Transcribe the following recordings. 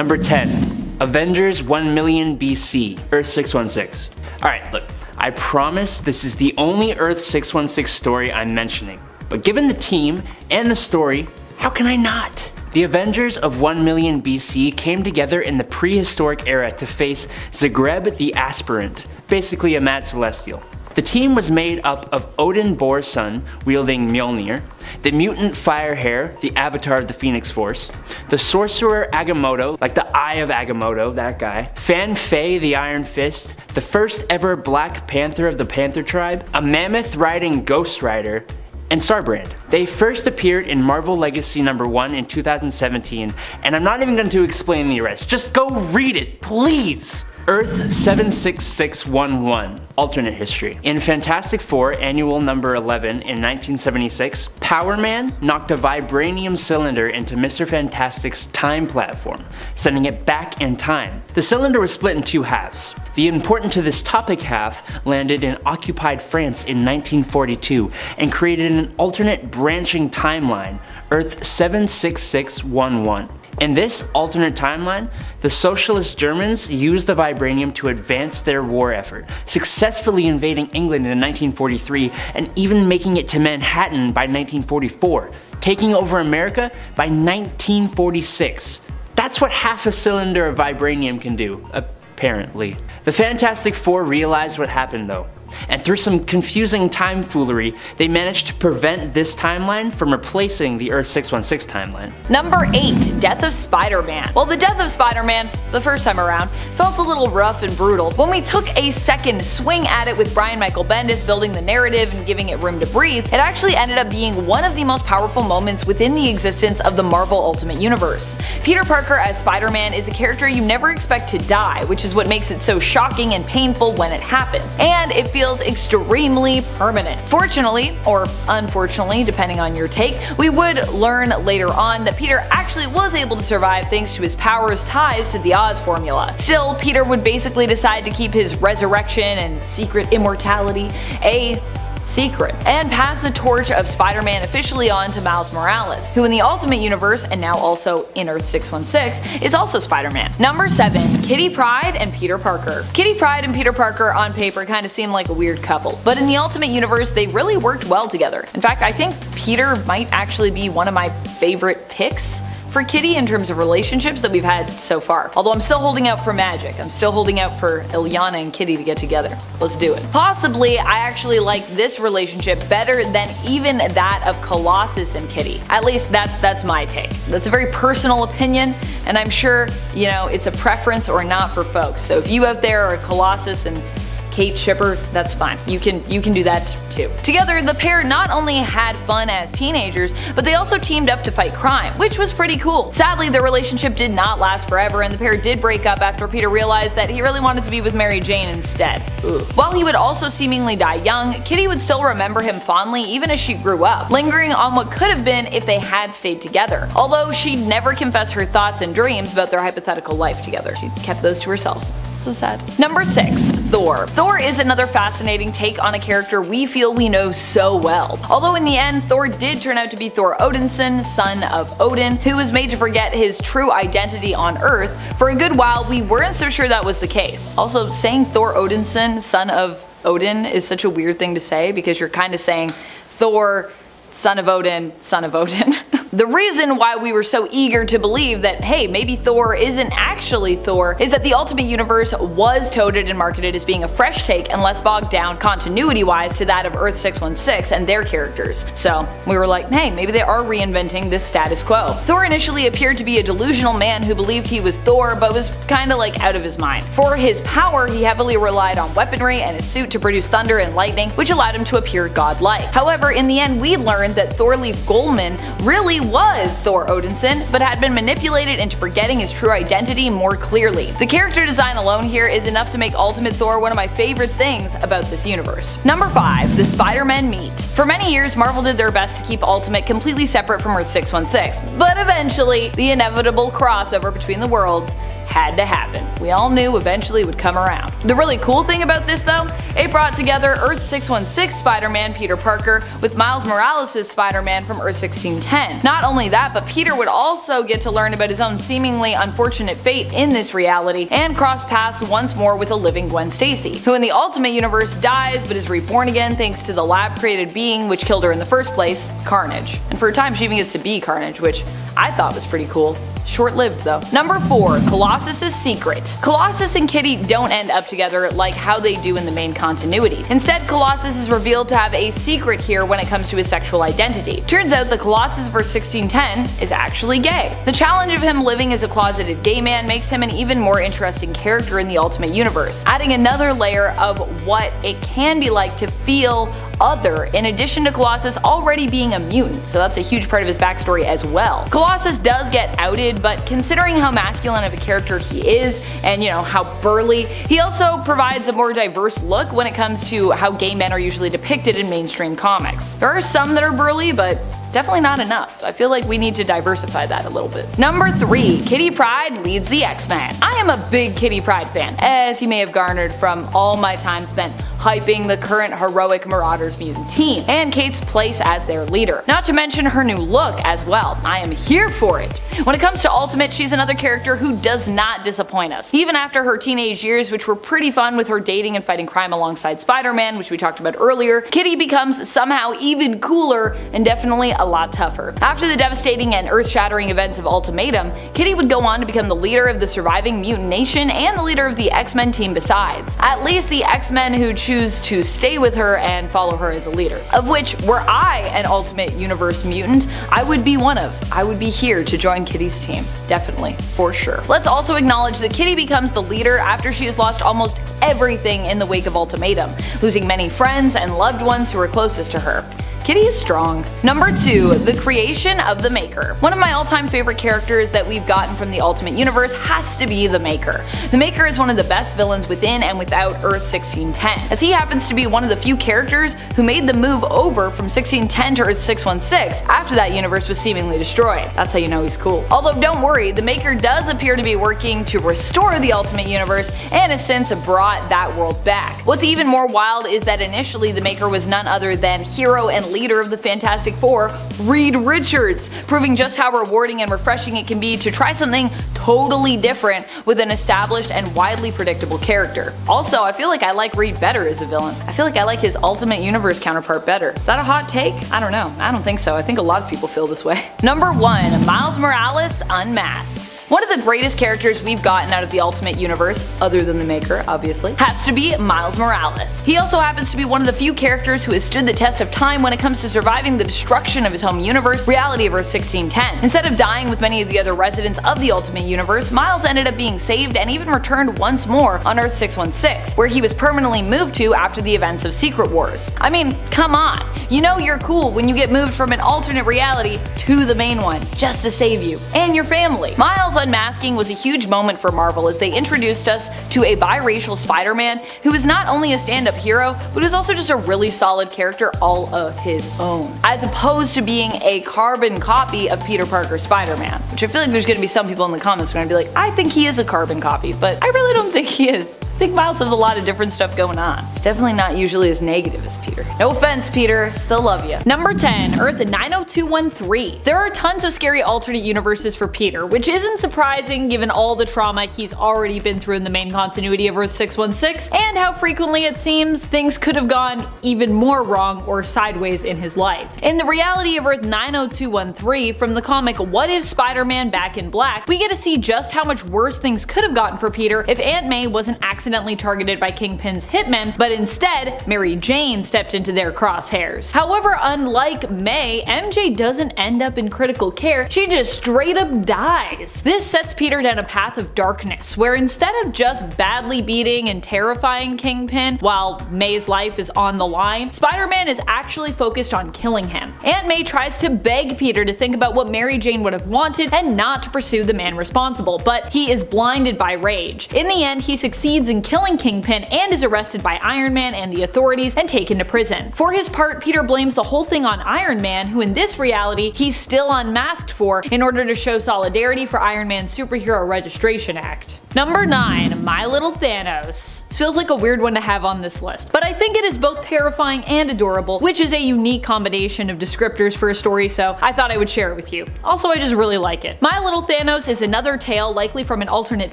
Number 10. Avengers 1 million BC, Earth 616. Alright, look, I promise this is the only Earth 616 story I'm mentioning. But given the team and the story, how can I not? The Avengers of 1 million BC came together in the prehistoric era to face Zagreb the Aspirant, basically a mad celestial. The team was made up of Odin Bor's son, wielding Mjolnir, the mutant Firehair, the avatar of the Phoenix Force, the sorcerer Agamotto, like the Eye of Agamotto, that guy, Fan Fei the Iron Fist, the first ever Black Panther of the Panther tribe, a mammoth riding Ghost Rider, and Starbrand. They first appeared in Marvel Legacy #1 in 2017, and I'm not even going to explain the rest. Just go read it, please! Earth 76611, alternate history. In Fantastic Four Annual number 11 in 1976, Power Man knocked a vibranium cylinder into Mr. Fantastic's time platform, sending it back in time. The cylinder was split in two halves. The important to this topic half landed in occupied France in 1942 and created an alternate branching timeline, Earth 76611. In this alternate timeline, the socialist Germans used the vibranium to advance their war effort, successfully invading England in 1943 and even making it to Manhattan by 1944, taking over America by 1946. That's what half a cylinder of vibranium can do, apparently. The Fantastic Four realized what happened though, and through some confusing timefoolery, they managed to prevent this timeline from replacing the Earth 616 timeline. Number 8. Death of Spider-Man. Well, the death of Spider-Man, the first time around, felt a little rough and brutal. When we took a second swing at it with Brian Michael Bendis building the narrative and giving it room to breathe, it actually ended up being one of the most powerful moments within the existence of the Marvel Ultimate Universe. Peter Parker as Spider-Man is a character you never expect to die, which is what makes it so shocking and painful when it happens, and it feels extremely permanent. Fortunately, or unfortunately depending on your take, we would learn later on that Peter actually was able to survive thanks to his powers' ties to the Oz formula. Still, Peter would basically decide to keep his resurrection and secret immortality a secret, and pass the torch of Spider-Man officially on to Miles Morales, who in the Ultimate Universe, and now also in Earth 616, is also Spider-Man. Number 7. Kitty Pryde and Peter Parker. Kitty Pryde and Peter Parker on paper kinda seem like a weird couple, but in the Ultimate Universe they really worked well together. In fact, I think Peter might actually be one of my favorite picks for Kitty in terms of relationships that we've had so far. Although I'm still holding out for Magic. I'm still holding out for Ilyana and Kitty to get together. Let's do it. Possibly, I actually like this relationship better than even that of Colossus and Kitty. At least that's my take. That's a very personal opinion, and I'm sure, you know, it's a preference or not for folks. So if you out there are Colossus and Kate shipper, that's fine. You can do that too. Together, the pair not only had fun as teenagers, but they also teamed up to fight crime, which was pretty cool. Sadly, their relationship did not last forever, and the pair did break up after Peter realized that he really wanted to be with Mary Jane instead. Ugh. While he would also seemingly die young, Kitty would still remember him fondly even as she grew up, lingering on what could have been if they had stayed together. Although she'd never confess her thoughts and dreams about their hypothetical life together. She kept those to herself. So sad. Number 6. Thor. Thor is another fascinating take on a character we feel we know so well. Although in the end, Thor did turn out to be Thor Odinson, son of Odin, who was made to forget his true identity on Earth. For a good while, we weren't so sure that was the case. Also, saying Thor Odinson, son of Odin, is such a weird thing to say because you're kind of saying Thor, son of Odin, son of Odin. The reason why we were so eager to believe that, hey, maybe Thor isn't actually Thor is that the Ultimate Universe was touted and marketed as being a fresh take and less bogged down continuity-wise to that of Earth 616 and their characters. So we were like, hey, maybe they are reinventing this status quo. Thor initially appeared to be a delusional man who believed he was Thor but was kinda like out of his mind. For his power, he heavily relied on weaponry and his suit to produce thunder and lightning, which allowed him to appear godlike. However, in the end, we learned that Thorleif Goldman really was Thor Odinson, but had been manipulated into forgetting his true identity more clearly. The character design alone here is enough to make Ultimate Thor one of my favorite things about this universe. Number 5. The Spider-Men meet. For many years, Marvel did their best to keep Ultimate completely separate from Earth 616, but eventually, the inevitable crossover between the worlds had to happen. We all knew eventually it would come around. The really cool thing about this though, it brought together Earth 616 Spider-Man Peter Parker with Miles Morales' Spider-Man from Earth 1610. Not only that, but Peter would also get to learn about his own seemingly unfortunate fate in this reality and cross paths once more with a living Gwen Stacy, who in the Ultimate Universe dies but is reborn again thanks to the lab-created being which killed her in the first place, Carnage. And for a time she even gets to be Carnage, which I thought was pretty cool. Short-lived though. Number 4. Colossus' secret. Colossus and Kitty don't end up together like how they do in the main continuity. Instead, Colossus is revealed to have a secret here when it comes to his sexual identity. Turns out that Colossus vs 1610 is actually gay. The challenge of him living as a closeted gay man makes him an even more interesting character in the Ultimate Universe, adding another layer of what it can be like to feel other, in addition to Colossus already being a mutant, so that's a huge part of his backstory as well. Colossus does get outed, but considering how masculine of a character he is, and how burly, he also provides a more diverse look when it comes to how gay men are usually depicted in mainstream comics. There are some that are burly, but definitely not enough. I feel like we need to diversify that a little bit. Number 3. Kitty Pryde leads the X-Men. I am a big Kitty Pryde fan, as you may have garnered from all my time spent hyping the current heroic Marauders mutant team, and Kate's place as their leader. Not to mention her new look as well. I am here for it. When it comes to Ultimate, she's another character who does not disappoint us. Even after her teenage years, which were pretty fun with her dating and fighting crime alongside Spider-Man, which we talked about earlier, Kitty becomes somehow even cooler and definitely a lot tougher. After the devastating and earth-shattering events of Ultimatum, Kitty would go on to become the leader of the surviving mutant nation and the leader of the X-Men team besides. At least the X-Men who choose to stay with her and follow her as a leader. Of which, were I an Ultimate Universe mutant, I would be one of. I would be here to join Kitty's team. Definitely. For sure. Let's also acknowledge that Kitty becomes the leader after she has lost almost everything in the wake of Ultimatum, losing many friends and loved ones who were closest to her. Kitty is strong. Number 2. The creation of the Maker. One of my all-time favorite characters that we've gotten from the Ultimate Universe has to be the Maker. The Maker is one of the best villains within and without Earth 1610, as he happens to be one of the few characters who made the move over from 1610 to Earth 616 after that universe was seemingly destroyed. That's how you know he's cool. Although don't worry, the Maker does appear to be working to restore the Ultimate Universe and has since brought that world back. What's even more wild is that initially the Maker was none other than hero and leader of the Fantastic Four, Reed Richards, proving just how rewarding and refreshing it can be to try something totally different with an established and widely predictable character. Also, I feel like I like Reed better as a villain. I feel like I like his Ultimate Universe counterpart better. Is that a hot take? I don't know. I don't think so. I think a lot of people feel this way. Number 1. Miles Morales unmasks. One of the greatest characters we've gotten out of the Ultimate Universe, other than the Maker, obviously, has to be Miles Morales. He also happens to be one of the few characters who has stood the test of time when it comes to surviving the destruction of his home universe, reality of Earth 1610. Instead of dying with many of the other residents of the Ultimate Universe, Miles ended up being saved and even returned once more on Earth 616, where he was permanently moved to after the events of Secret Wars. I mean, come on. You know you're cool when you get moved from an alternate reality to the main one, just to save you and your family. Miles unmasking was a huge moment for Marvel as they introduced us to a biracial Spider-Man who is not only a stand-up hero, but is also just a really solid character all of his own, as opposed to being a carbon copy of Peter Parker's Spider-Man, which I feel like there's going to be some people in the comments who are going to be like, I think he is a carbon copy, but I really don't think he is. I think Miles has a lot of different stuff going on. It's definitely not usually as negative as Peter. No offense, Peter, still love you. Number 10. Earth 90213. There are tons of scary alternate universes for Peter, which isn't surprising given all the trauma he's already been through in the main continuity of Earth 616, and how frequently it seems things could have gone even more wrong or sideways in his life. In the reality of Earth 90213 from the comic What If Spider-Man Back in Black, we get to see just how much worse things could have gotten for Peter if Aunt May wasn't accidentally targeted by Kingpin's hitmen, but instead Mary Jane stepped into their crosshairs. However, unlike May, MJ doesn't end up in critical care, she just straight up dies. This sets Peter down a path of darkness, where instead of just badly beating and terrifying Kingpin while May's life is on the line, Spider-Man is actually focused on killing him. Aunt May tries to beg Peter to think about what Mary Jane would have wanted and not to pursue the man responsible. responsible, but he is blinded by rage. In the end, he succeeds in killing Kingpin and is arrested by Iron Man and the authorities and taken to prison. For his part, Peter blames the whole thing on Iron Man, who in this reality he's still unmasked for, in order to show solidarity for Iron Man's Superhero Registration Act. Number 9. My Little Thanos. This feels like a weird one to have on this list, but I think it is both terrifying and adorable, which is a unique combination of descriptors for a story, so I thought I would share it with you. Also, I just really like it. My Little Thanos is another tale, likely from an alternate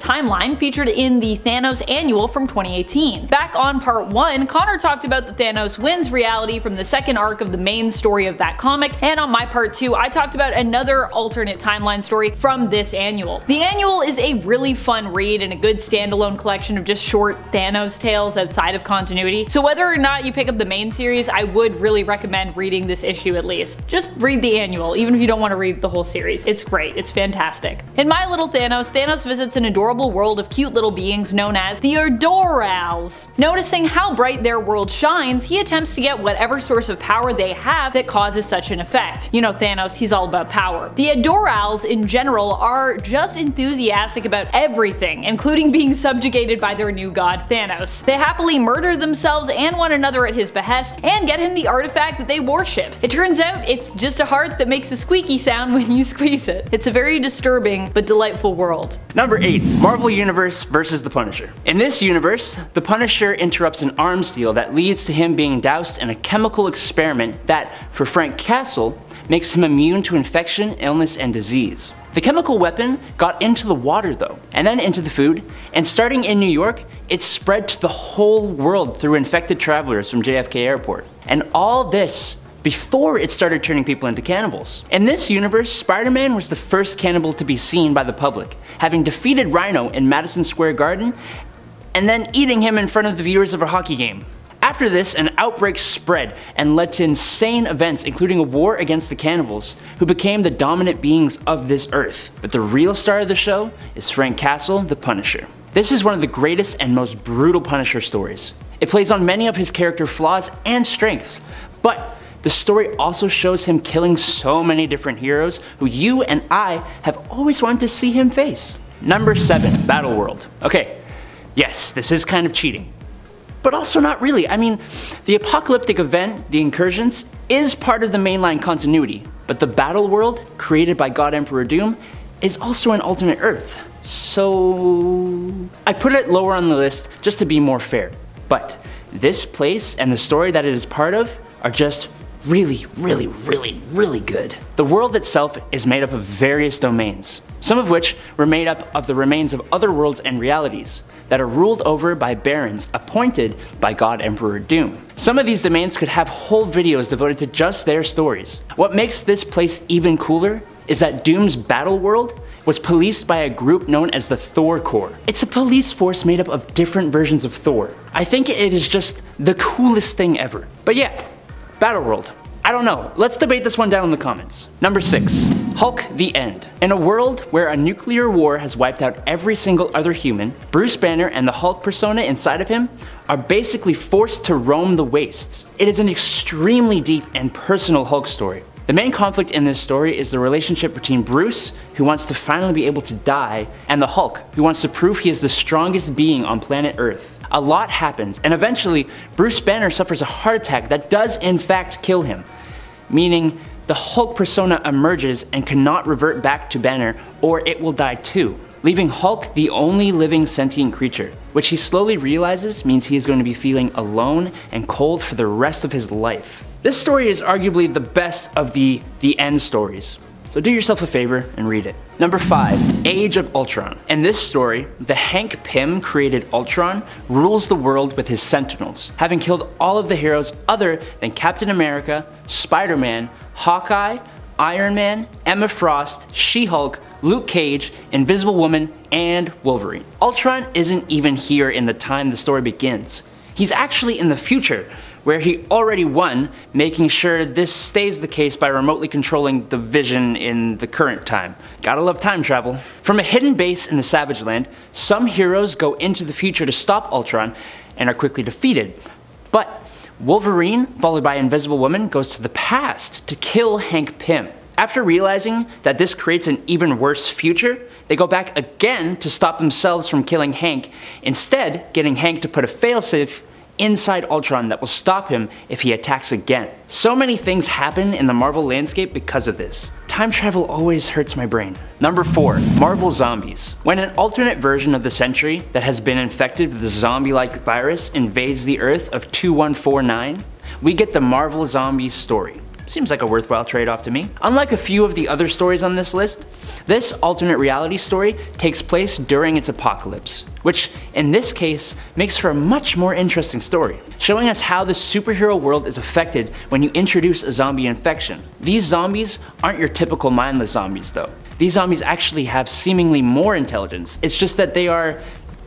timeline, featured in the Thanos Annual from 2018. Back on part 1, Connor talked about the Thanos wins reality from the second arc of the main story of that comic, and on my part 2, I talked about another alternate timeline story from this annual. The annual is a really fun read and a good standalone collection of just short Thanos tales outside of continuity, so whether or not you pick up the main series, I would really recommend reading this issue at least. Just read the annual, even if you don't want to read the whole series. It's great, it's fantastic. In My Little Thanos, Thanos visits an adorable world of cute little beings known as the Adorals. Noticing how bright their world shines, he attempts to get whatever source of power they have that causes such an effect. You know Thanos, he's all about power. The Adorals in general are just enthusiastic about everything, including being subjugated by their new god Thanos. They happily murder themselves and one another at his behest, and get him the artifact that they worship. It turns out it's just a heart that makes a squeaky sound when you squeeze it. It's a very disturbing but delightful world. Number 8. Marvel Universe versus the Punisher. In this universe, the Punisher interrupts an arms deal that leads to him being doused in a chemical experiment that, for Frank Castle, makes him immune to infection, illness, and disease. The chemical weapon got into the water though, and then into the food, and starting in New York, it spread to the whole world through infected travelers from JFK Airport. And all this before it started turning people into cannibals. In this universe, Spider-Man was the first cannibal to be seen by the public, having defeated Rhino in Madison Square Garden, and then eating him in front of the viewers of a hockey game. After this, an outbreak spread and led to insane events, including a war against the cannibals, who became the dominant beings of this earth. But the real star of the show is Frank Castle, the Punisher. This is one of the greatest and most brutal Punisher stories. It plays on many of his character flaws and strengths, but the story also shows him killing so many different heroes who you and I have always wanted to see him face. Number 7. Battleworld. Okay, yes, this is kind of cheating, but also not really. I mean, the apocalyptic event, the incursions, is part of the mainline continuity, but the battle world, created by God Emperor Doom, is also an alternate Earth. So I put it lower on the list just to be more fair. But this place and the story that it is part of are just really good. The world itself is made up of various domains, some of which were made up of the remains of other worlds and realities that are ruled over by barons appointed by God Emperor Doom. Some of these domains could have whole videos devoted to just their stories. What makes this place even cooler is that Doom's battle world was policed by a group known as the Thor Corps. It's a police force made up of different versions of Thor. I think it is just the coolest thing ever. But yeah, Battleworld. I don't know, let's debate this one down in the comments. Number 6. Hulk the End. In a world where a nuclear war has wiped out every single other human, Bruce Banner and the Hulk persona inside of him are basically forced to roam the wastes. It is an extremely deep and personal Hulk story. The main conflict in this story is the relationship between Bruce, who wants to finally be able to die, and the Hulk, who wants to prove he is the strongest being on planet Earth. A lot happens, and eventually, Bruce Banner suffers a heart attack that does in fact kill him, meaning the Hulk persona emerges and cannot revert back to Banner, or it will die too, leaving Hulk the only living sentient creature, which he slowly realizes means he is going to be feeling alone and cold for the rest of his life. This story is arguably the best of the End stories, so do yourself a favor and read it. Number 5. Age of Ultron. In this story, the Hank Pym created Ultron rules the world with his Sentinels, having killed all of the heroes other than Captain America, Spider-Man, Hawkeye, Iron Man, Emma Frost, She-Hulk, Luke Cage, Invisible Woman, and Wolverine. Ultron isn't even here in the time the story begins. He's actually in the future, where he already won, making sure this stays the case by remotely controlling the Vision in the current time. Gotta love time travel. From a hidden base in the Savage Land, some heroes go into the future to stop Ultron and are quickly defeated. But Wolverine, followed by Invisible Woman, goes to the past to kill Hank Pym. After realizing that this creates an even worse future, they go back again to stop themselves from killing Hank, instead getting Hank to put a failsafe inside Ultron that will stop him if he attacks again. So many things happen in the Marvel landscape because of this. Time travel always hurts my brain. Number 4. Marvel Zombies. When an alternate version of the Sentry that has been infected with the zombie-like virus invades the Earth of 2149, we get the Marvel Zombies story. Seems like a worthwhile trade-off to me. Unlike a few of the other stories on this list, this alternate reality story takes place during its apocalypse, which in this case makes for a much more interesting story, showing us how the superhero world is affected when you introduce a zombie infection. These zombies aren't your typical mindless zombies though. These zombies actually have seemingly more intelligence. It's just that they are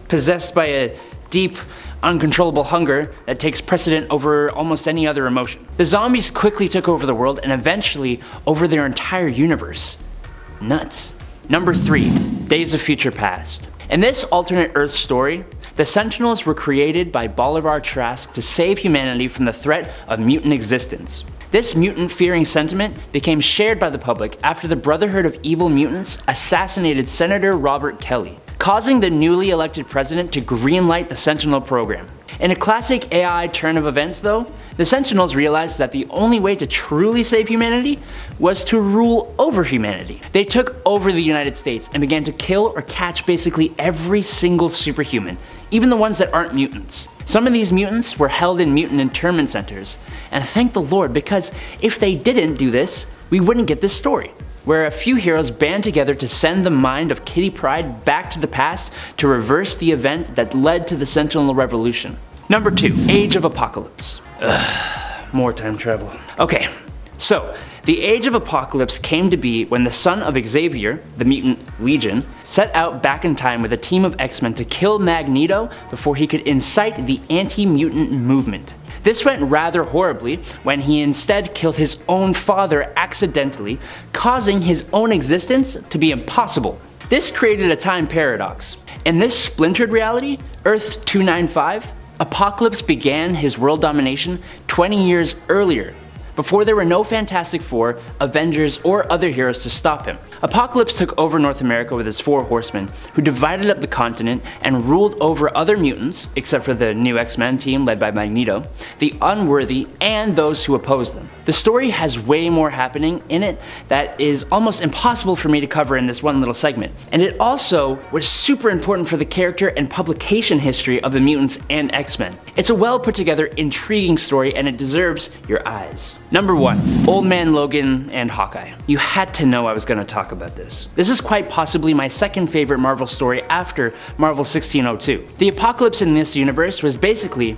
possessed by a deep, uncontrollable hunger that takes precedent over almost any other emotion. The zombies quickly took over the world and eventually over their entire universe. Nuts. Number 3. Days of Future Past. In this alternate Earth story, the Sentinels were created by Bolivar Trask to save humanity from the threat of mutant existence. This mutant-fearing sentiment became shared by the public after the Brotherhood of Evil Mutants assassinated Senator Robert Kelly, causing the newly elected president to greenlight the Sentinel program. In a classic AI turn of events though, the Sentinels realized that the only way to truly save humanity was to rule over humanity. They took over the United States and began to kill or catch basically every single superhuman, even the ones that aren't mutants. Some of these mutants were held in mutant internment centers, and thank the Lord, because if they didn't do this, we wouldn't get this story, where a few heroes band together to send the mind of Kitty Pryde back to the past to reverse the event that led to the Sentinel Revolution. Number 2. Age of Apocalypse. Ugh, more time travel. Okay, so the Age of Apocalypse came to be when the son of Xavier, the mutant Legion, set out back in time with a team of X-Men to kill Magneto before he could incite the anti-mutant movement. This went rather horribly when he instead killed his own father accidentally, causing his own existence to be impossible. This created a time paradox. In this splintered reality, Earth 295, Apocalypse began his world domination 20 years earlier, before there were no Fantastic Four, Avengers, or other heroes to stop him. Apocalypse took over North America with his 4 horsemen, who divided up the continent and ruled over other mutants, except for the new X-Men team led by Magneto, the unworthy, and those who opposed them. The story has way more happening in it that is almost impossible for me to cover in this one little segment, and it also was super important for the character and publication history of the mutants and X-Men. It's a well put together, intriguing story, and it deserves your eyes. Number 1. Old Man Logan and Hawkeye. You had to know I was going to talk about this. This is quite possibly my second favorite Marvel story after Marvel 1602. The apocalypse in this universe was basically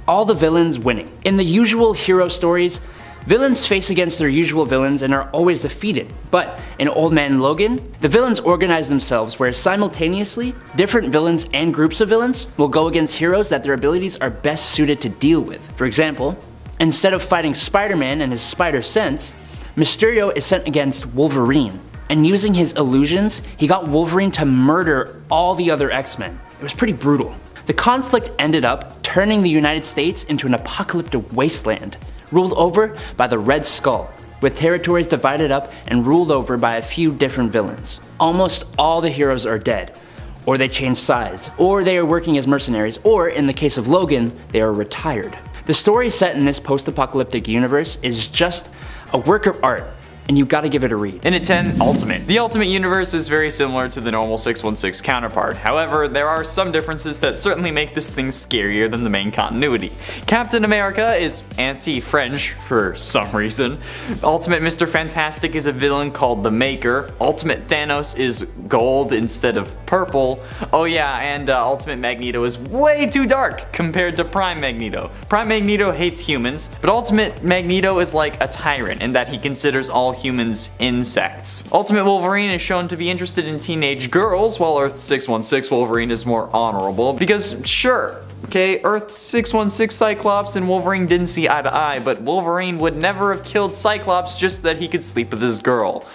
all the villains winning. In the usual hero stories, villains face against their usual villains and are always defeated. But in Old Man Logan, the villains organize themselves where simultaneously, different villains and groups of villains will go against heroes that their abilities are best suited to deal with. For example, instead of fighting Spider-Man and his spider sense, Mysterio is sent against Wolverine. And using his illusions, he got Wolverine to murder all the other X-Men. It was pretty brutal. The conflict ended up turning the United States into an apocalyptic wasteland, ruled over by the Red Skull, with territories divided up and ruled over by a few different villains. Almost all the heroes are dead, or they changed sides, or they are working as mercenaries, or in the case of Logan, they are retired. The story set in this post-apocalyptic universe is just a work of art, and you gotta give it a read. And at 10, Ultimate. The Ultimate Universe is very similar to the normal 616 counterpart. However, there are some differences that certainly make this thing scarier than the main continuity. Captain America is anti-French for some reason. Ultimate Mr. Fantastic is a villain called the Maker. Ultimate Thanos is gold instead of purple. Oh yeah, and Ultimate Magneto is way too dark compared to Prime Magneto. Prime Magneto hates humans, but Ultimate Magneto is like a tyrant in that he considers all humans insects. Ultimate Wolverine is shown to be interested in teenage girls, while Earth 616 Wolverine is more honorable, because sure, okay, Earth 616 Cyclops and Wolverine didn't see eye to eye, but Wolverine would never have killed Cyclops just that he could sleep with his girl.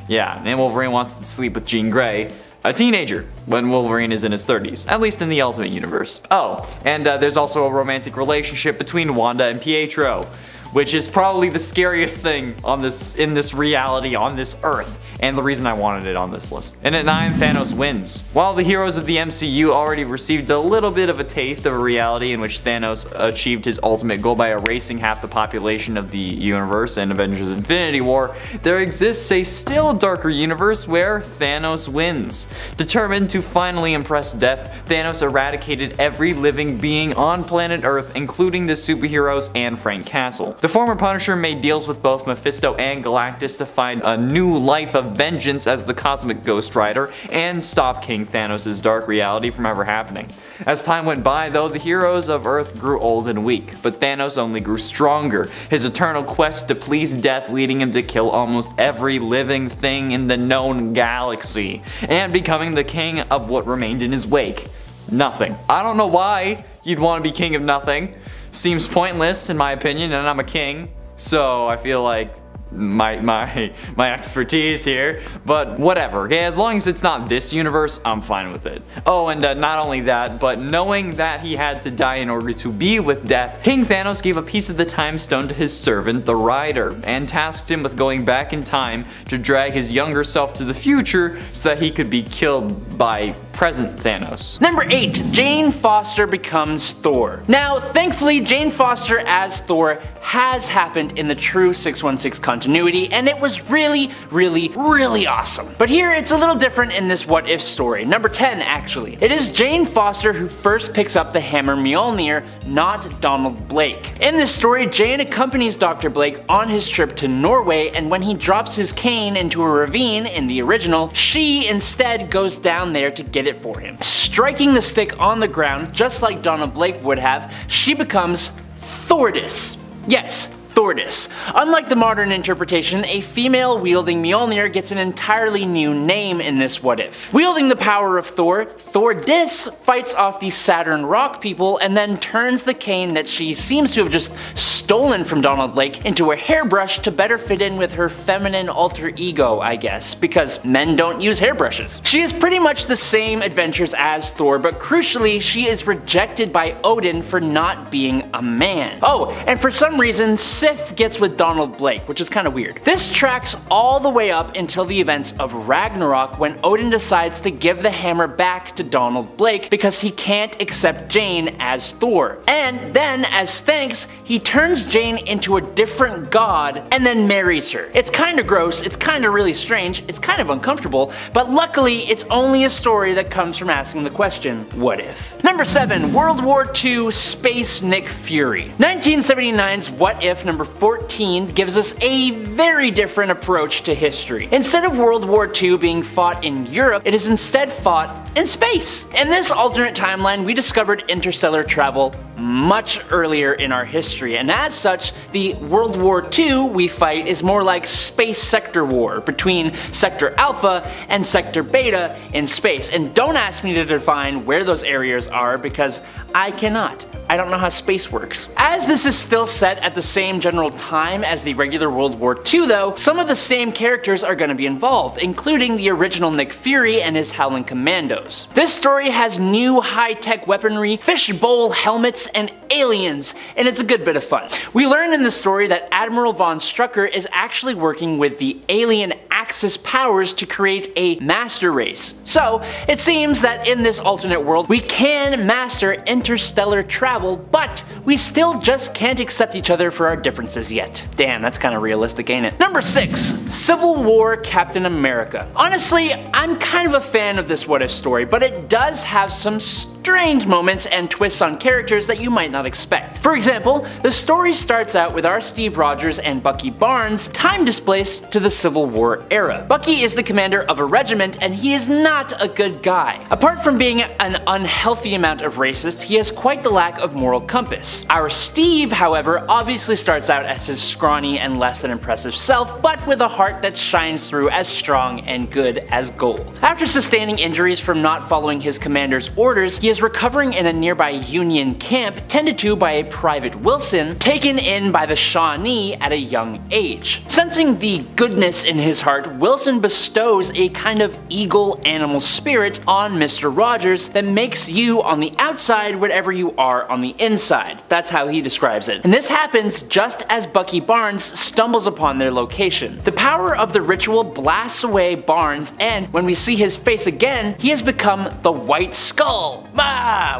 Yeah, and Wolverine wants to sleep with Jean Grey, a teenager, when Wolverine is in his 30s, at least in the Ultimate Universe. Oh, and there's also a romantic relationship between Wanda and Pietro. which is probably the scariest thing in this reality, on this Earth, and the reason I wanted it on this list. And at 9, Thanos wins. While the heroes of the MCU already received a little bit of a taste of a reality in which Thanos achieved his ultimate goal by erasing half the population of the universe in Avengers Infinity War, there exists a still darker universe where Thanos wins. Determined to finally impress death, Thanos eradicated every living being on planet Earth, including the superheroes and Frank Castle. The former Punisher made deals with both Mephisto and Galactus to find a new life of vengeance as the Cosmic Ghost Rider and stop King Thanos' dark reality from ever happening. As time went by though, the heroes of Earth grew old and weak, but Thanos only grew stronger, his eternal quest to please death leading him to kill almost every living thing in the known galaxy, and becoming the king of what remained in his wake. Nothing. I don't know why you'd want to be king of nothing. Seems pointless in my opinion, and I'm a king, so I feel like my expertise here, but whatever, okay, as long as it's not this universe, I'm fine with it. Oh, and not only that, but knowing that he had to die in order to be with death, King Thanos gave a piece of the Time Stone to his servant, the Rider, and tasked him with going back in time to drag his younger self to the future so that he could be killed by present Thanos. Number 8, Jane Foster becomes Thor. Now, thankfully, Jane Foster as Thor has happened in the true 616 continuity, and it was really awesome. But here it's a little different in this what if story. Number 10 actually. It is Jane Foster who first picks up the hammer Mjolnir, not Donald Blake. In this story, Jane accompanies Dr. Blake on his trip to Norway, and when he drops his cane into a ravine in the original, she instead goes down there to get it for him. Striking the stick on the ground, just like Donald Blake would have, she becomes Thordis. Yes, Thordis. Unlike the modern interpretation, a female wielding Mjolnir gets an entirely new name in this what if. Wielding the power of Thor, Thordis fights off the Saturn rock people and then turns the cane that she seems to have just stolen from Donald Blake into a hairbrush to better fit in with her feminine alter ego, I guess, because men don't use hairbrushes. She has pretty much the same adventures as Thor, but crucially, she is rejected by Odin for not being a man. Oh, and for some reason, Sif gets with Donald Blake, which is kind of weird. This tracks all the way up until the events of Ragnarok, when Odin decides to give the hammer back to Donald Blake because he can't accept Jane as Thor. And then, as thanks, he turns Jane into a different god and then marries her. It's kind of gross, it's kind of really strange, it's kind of uncomfortable, but luckily it's only a story that comes from asking the question, what if? Number 7, World War II Space Nick Fury. 1979's What If number 14 gives us a very different approach to history. Instead of World War II being fought in Europe, it is instead fought in space. In this alternate timeline, we discovered interstellar travel much earlier in our history, and as such, the World War II we fight is more like space sector war between Sector Alpha and Sector Beta in space. And don't ask me to define where those areas are because I cannot. I don't know how space works. As this is still set at the same general time as the regular World War II though, some of the same characters are going to be involved, including the original Nick Fury and his Howling Commandos. This story has new high-tech weaponry, fishbowl helmets, and aliens, and it's a good bit of fun. We learn in the story that Admiral von Strucker is actually working with the alien Axis powers to create a master race. So it seems that in this alternate world we can master interstellar travel, but we still just can't accept each other for our differences yet. Damn, that's kind of realistic, ain't it? Number 6, Civil War Captain America. Honestly, I'm kind of a fan of this what if story, but it does have some strange moments and twists on characters that you might not expect. For example, the story starts out with our Steve Rogers and Bucky Barnes time displaced to the Civil War era. Bucky is the commander of a regiment and he is not a good guy. Apart from being an unhealthy amount of racist, he has quite the lack of moral compass. Our Steve, however, obviously starts out as his scrawny and less than impressive self, but with a heart that shines through as strong and good as gold. After sustaining injuries from not following his commander's orders, he is recovering in a nearby Union camp tended to by a Private Wilson, taken in by the Shawnee at a young age. Sensing the goodness in his heart, Wilson bestows a kind of eagle animal spirit on Mr. Rogers that makes you on the outside whatever you are on the inside. That's how he describes it. And this happens just as Bucky Barnes stumbles upon their location. The power of the ritual blasts away Barnes, and when we see his face again, he has become the White Skull.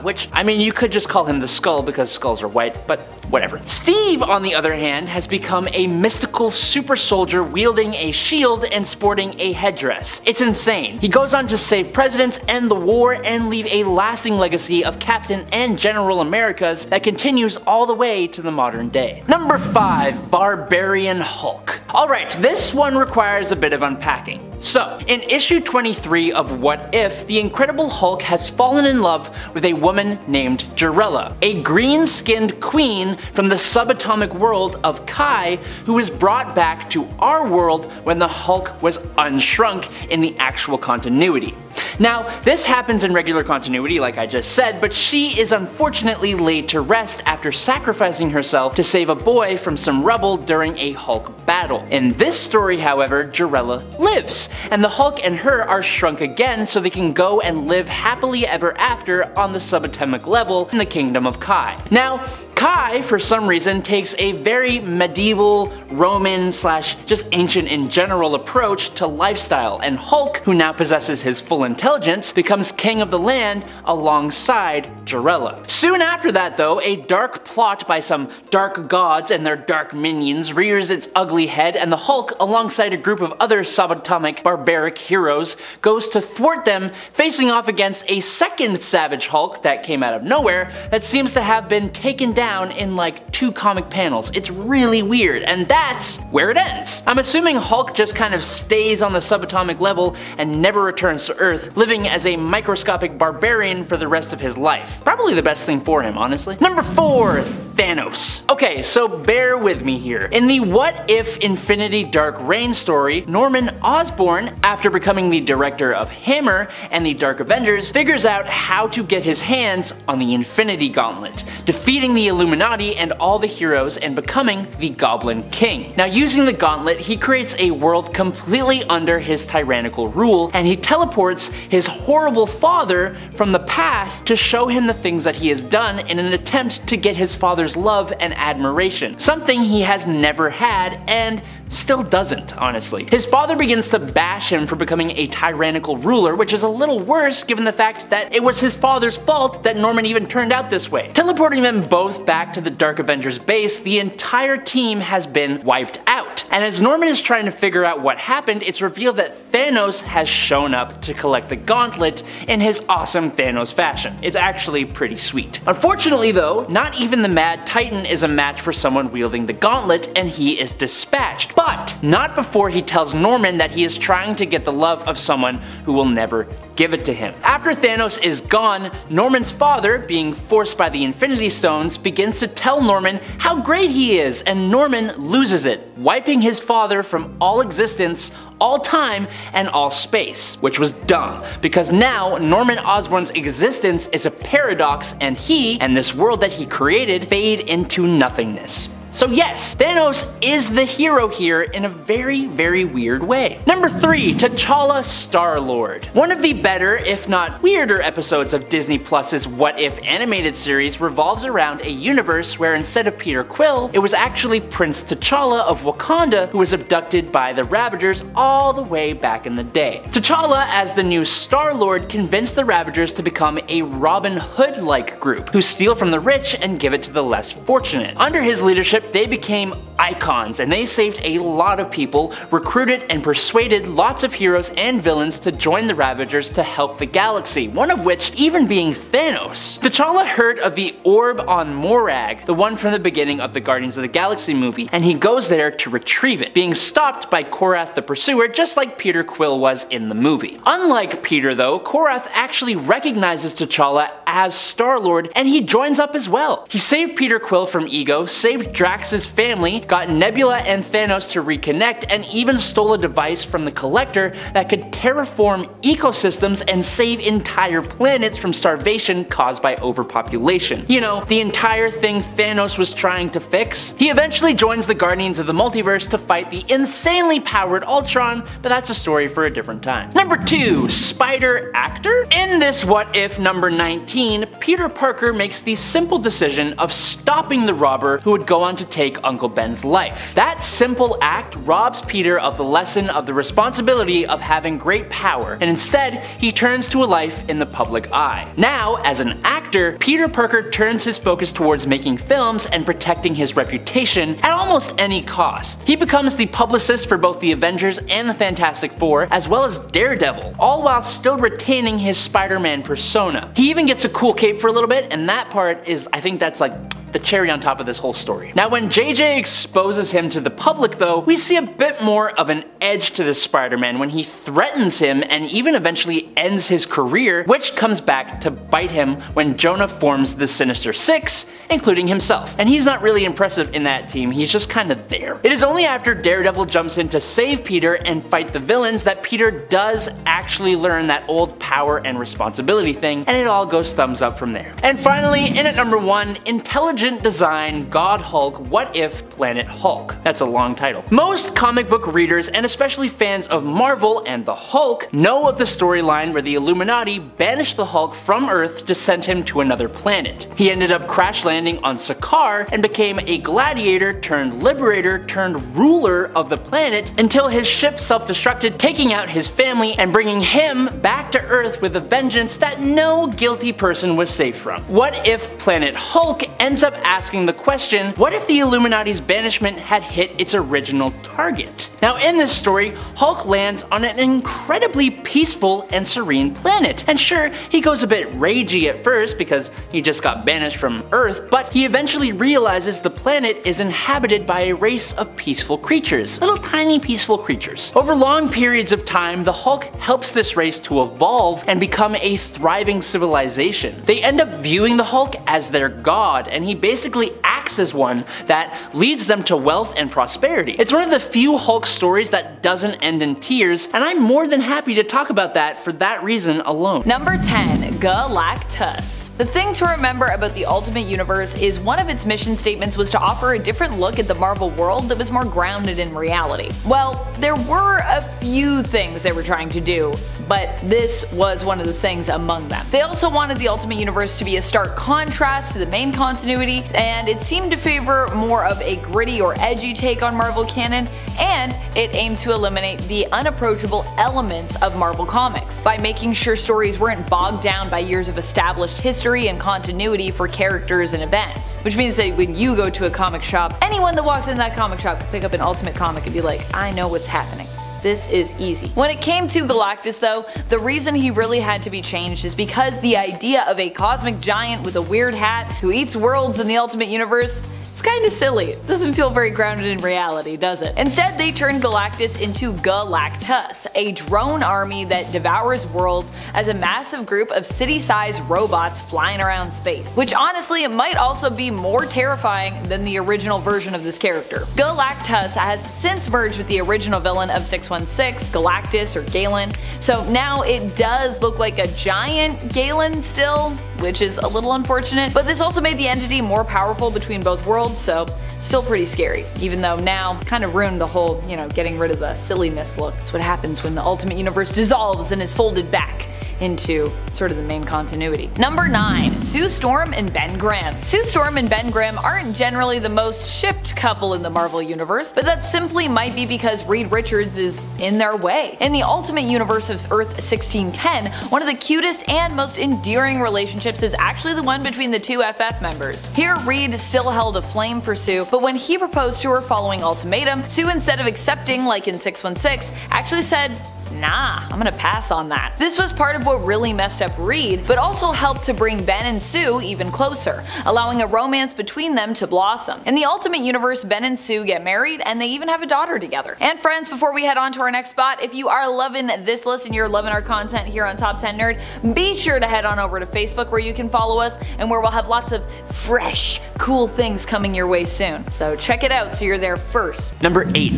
Which, I mean, you could just call him the Skull because skulls are white, but whatever. Steve, on the other hand, has become a mystical super soldier wielding a shield and sporting a headdress. It's insane. He goes on to save presidents, end the war, and leave a lasting legacy of Captain and General Americas that continues all the way to the modern day. Number 5. Barbarian Hulk. Alright, this one requires a bit of unpacking. So, in issue 23 of What If, the Incredible Hulk has fallen in love with a woman named Jarella, a green-skinned queen from the subatomic world of Kai, who was brought back to our world when the Hulk was unshrunk in the actual continuity. Now, this happens in regular continuity like I just said, but she is unfortunately laid to rest after sacrificing herself to save a boy from some rubble during a Hulk battle. In this story, however, Jarella lives, and the Hulk and her are shrunk again so they can go and live happily ever after on the subatomic level in the Kingdom of Kai. Now, Kai, for some reason, takes a very medieval, Roman / just ancient in general approach to lifestyle, and Hulk, who now possesses his full intelligence, becomes king of the land alongside Jarella. Soon after that though, a dark plot by some dark gods and their dark minions rears its ugly head, and the Hulk, alongside a group of other subatomic barbaric heroes, goes to thwart them, facing off against a second Savage Hulk that came out of nowhere that seems to have been taken down in like 2 comic panels. It's really weird, and that's where it ends. I'm assuming Hulk just kind of stays on the subatomic level and never returns to Earth, living as a microscopic barbarian for the rest of his life. Probably the best thing for him, honestly. Number 4. Thanos. Okay, so bear with me here. In the What If Infinity Dark Reign story, Norman Osborn, after becoming the director of Hammer and the Dark Avengers, figures out how to get his hands on the Infinity Gauntlet, defeating the Illuminati and all the heroes and becoming the Goblin King. Now, using the gauntlet, he creates a world completely under his tyrannical rule, and he teleports his horrible father from the past to show him the things that he has done in an attempt to get his father's love and admiration, something he has never had and still doesn't, honestly. His father begins to bash him for becoming a tyrannical ruler, which is a little worse given the fact that it was his father's fault that Norman even turned out this way. Teleporting them both back to the Dark Avengers base, the entire team has been wiped out. And as Norman is trying to figure out what happened, it's revealed that Thanos has shown up to collect the gauntlet in his awesome Thanos fashion. It's actually pretty sweet. Unfortunately though, not even the Mad Titan is a match for someone wielding the gauntlet, and he is dispatched. But not before he tells Norman that he is trying to get the love of someone who will never give it to him. After Thanos is gone, Norman's father, being forced by the Infinity Stones, begins to tell Norman how great he is, and Norman loses it, wiping his father from all existence, all time, and all space, which was dumb, because now Norman Osborn's existence is a paradox, and he, and this world that he created, fade into nothingness. So yes, Thanos is the hero here in a very, very weird way. Number 3. T'Challa Star-Lord. One of the better, if not weirder, episodes of Disney Plus's What If animated series revolves around a universe where instead of Peter Quill, it was actually Prince T'Challa of Wakanda who was abducted by the Ravagers all the way back in the day. T'Challa, as the new Star-Lord, convinced the Ravagers to become a Robin Hood-like group who steal from the rich and give it to the less fortunate. Under his leadership, they became icons, and they saved a lot of people, recruited and persuaded lots of heroes and villains to join the Ravagers to help the galaxy, one of which even being Thanos. T'Challa heard of the orb on Morag, the one from the beginning of the Guardians of the Galaxy movie, and he goes there to retrieve it, being stopped by Korath the Pursuer just like Peter Quill was in the movie. Unlike Peter though, Korath actually recognizes T'Challa as Star-Lord, and he joins up as well. He saved Peter Quill from Ego, saved Drax's family, got Nebula and Thanos to reconnect, and even stole a device from the Collector that could terraform ecosystems and save entire planets from starvation caused by overpopulation. You know, the entire thing Thanos was trying to fix. He eventually joins the Guardians of the Multiverse to fight the insanely powered Ultron, but that's a story for a different time. Number 2. Spider Actor? In this What If number 19, scene, Peter Parker makes the simple decision of stopping the robber who would go on to take Uncle Ben's life. That simple act robs Peter of the lesson of the responsibility of having great power, and instead he turns to a life in the public eye. Now, as an actor, Peter Parker turns his focus towards making films and protecting his reputation at almost any cost. He becomes the publicist for both the Avengers and the Fantastic Four, as well as Daredevil, all while still retaining his Spider-Man persona. He even gets a cool cape for a little bit, and that part is, I think that's like the cherry on top of this whole story. Now when JJ exposes him to the public though, we see a bit more of an edge to this Spider-Man when he threatens him and even eventually ends his career, which comes back to bite him when Jonah forms the Sinister Six, including himself. And he's not really impressive in that team, he's just kind of there. It is only after Daredevil jumps in to save Peter and fight the villains that Peter does actually learn that old power and responsibility thing, and it all goes thumbs up from there. And finally, in at number 1, Intelligent Design God Hulk What If Planet Hulk. That's a long title. Most comic book readers, and especially fans of Marvel and the Hulk, know of the storyline where the Illuminati banished the Hulk from Earth to send him to another planet. He ended up crash landing on Sakaar and became a gladiator turned liberator turned ruler of the planet until his ship self-destructed, taking out his family and bringing him back to Earth with a vengeance that no guilty person was safe from. What if Planet Hulk ends up asking the question, what if the Illuminati's banishment had hit its original target? Now in this story, Hulk lands on an incredibly peaceful and serene planet. And sure, he goes a bit ragey at first because he just got banished from Earth, but he eventually realizes the planet is inhabited by a race of peaceful creatures. Little tiny peaceful creatures. Over long periods of time, the Hulk helps this race to evolve and become a thriving civilization. They end up viewing the Hulk as their god, and he basically acts as one that leads them to wealth and prosperity. It's one of the few Hulk stories that doesn't end in tears, and I'm more than happy to talk about that for that reason alone. Number 10. Galactus. The thing to remember about the Ultimate Universe is one of its mission statements was to offer a different look at the Marvel world that was more grounded in reality. Well, there were a few things they were trying to do, but this was one of the things among them. They also wanted the Ultimate Universe to be a stark contrast to the main continuity, and it seemed to favor more of a gritty or edgy take on Marvel canon, and it aimed to eliminate the unapproachable elements of Marvel Comics by making sure stories weren't bogged down by years of established history and continuity for characters and events. Which means that when you go to a comic shop, anyone that walks into that comic shop can pick up an Ultimate comic and be like, I know what's happening. This is easy. When it came to Galactus though, the reason he really had to be changed is because the idea of a cosmic giant with a weird hat who eats worlds in the Ultimate Universe, it's kinda silly. It doesn't feel very grounded in reality, does it? Instead, they turned Galactus into Galactus, a drone army that devours worlds as a massive group of city-sized robots flying around space. Which honestly, it might also be more terrifying than the original version of this character. Galactus has since merged with the original villain of 616, Galactus or Galen, so now it does look like a giant Galen still, which is a little unfortunate, but this also made the entity more powerful between both worlds, so still pretty scary, even though now kind of ruined the whole, getting rid of the silliness look. It's what happens when the Ultimate Universe dissolves and is folded back into sort of the main continuity. Number 9. Sue Storm and Ben Grimm. Sue Storm and Ben Grimm aren't generally the most shipped couple in the Marvel Universe, but that simply might be because Reed Richards is in their way. In the Ultimate Universe of Earth 1610, one of the cutest and most endearing relationships is actually the one between the two FF members. Here, Reed still held a flame for Sue, but when he proposed to her following Ultimatum, Sue, instead of accepting like in 616, actually said, nah, I'm gonna pass on that. This was part of what really messed up Reed, but also helped to bring Ben and Sue even closer, allowing a romance between them to blossom. In the Ultimate Universe, Ben and Sue get married, and they even have a daughter together. And friends, before we head on to our next spot, if you are loving this list and you're loving our content here on Top 10 Nerd, be sure to head on over to Facebook where you can follow us, and where we'll have lots of fresh, cool things coming your way soon. So check it out so you're there first. Number 8.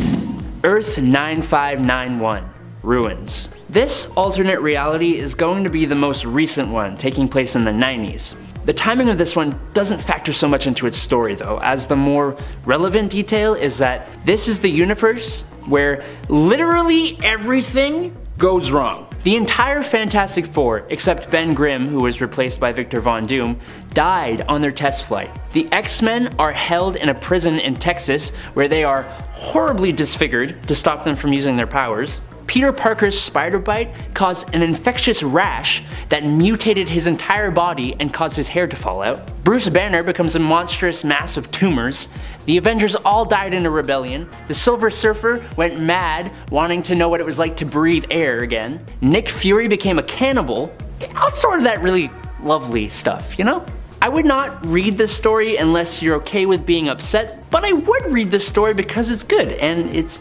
Earth 9591. Ruins. This alternate reality is going to be the most recent one, taking place in the 90s. The timing of this one doesn't factor so much into its story though, as the more relevant detail is that this is the universe where literally everything goes wrong. The entire Fantastic Four, except Ben Grimm, who was replaced by Victor Von Doom, died on their test flight. The X-Men are held in a prison in Texas where they are horribly disfigured to stop them from using their powers. Peter Parker's spider bite caused an infectious rash that mutated his entire body and caused his hair to fall out. Bruce Banner becomes a monstrous mass of tumors. The Avengers all died in a rebellion. The Silver Surfer went mad, wanting to know what it was like to breathe air again. Nick Fury became a cannibal. All sort of that really lovely stuff, you know? I would not read this story unless you're okay with being upset, but I would read this story because it's good and it's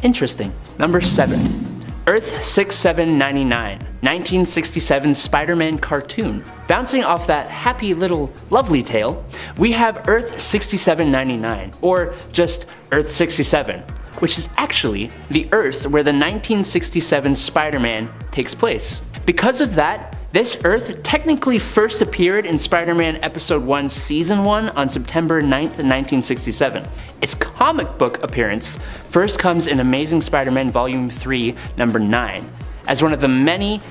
interesting. Number 7. Earth 6799, 1967 Spider-Man cartoon. Bouncing off that happy little lovely tale, we have Earth 6799, or just Earth 67, which is actually the Earth where the 1967 Spider-Man takes place. Because of that, this Earth technically first appeared in Spider-Man Episode 1 Season 1 on September 9th, 1967. Its comic book appearance first comes in Amazing Spider-Man Volume 3, number 9, as one of the many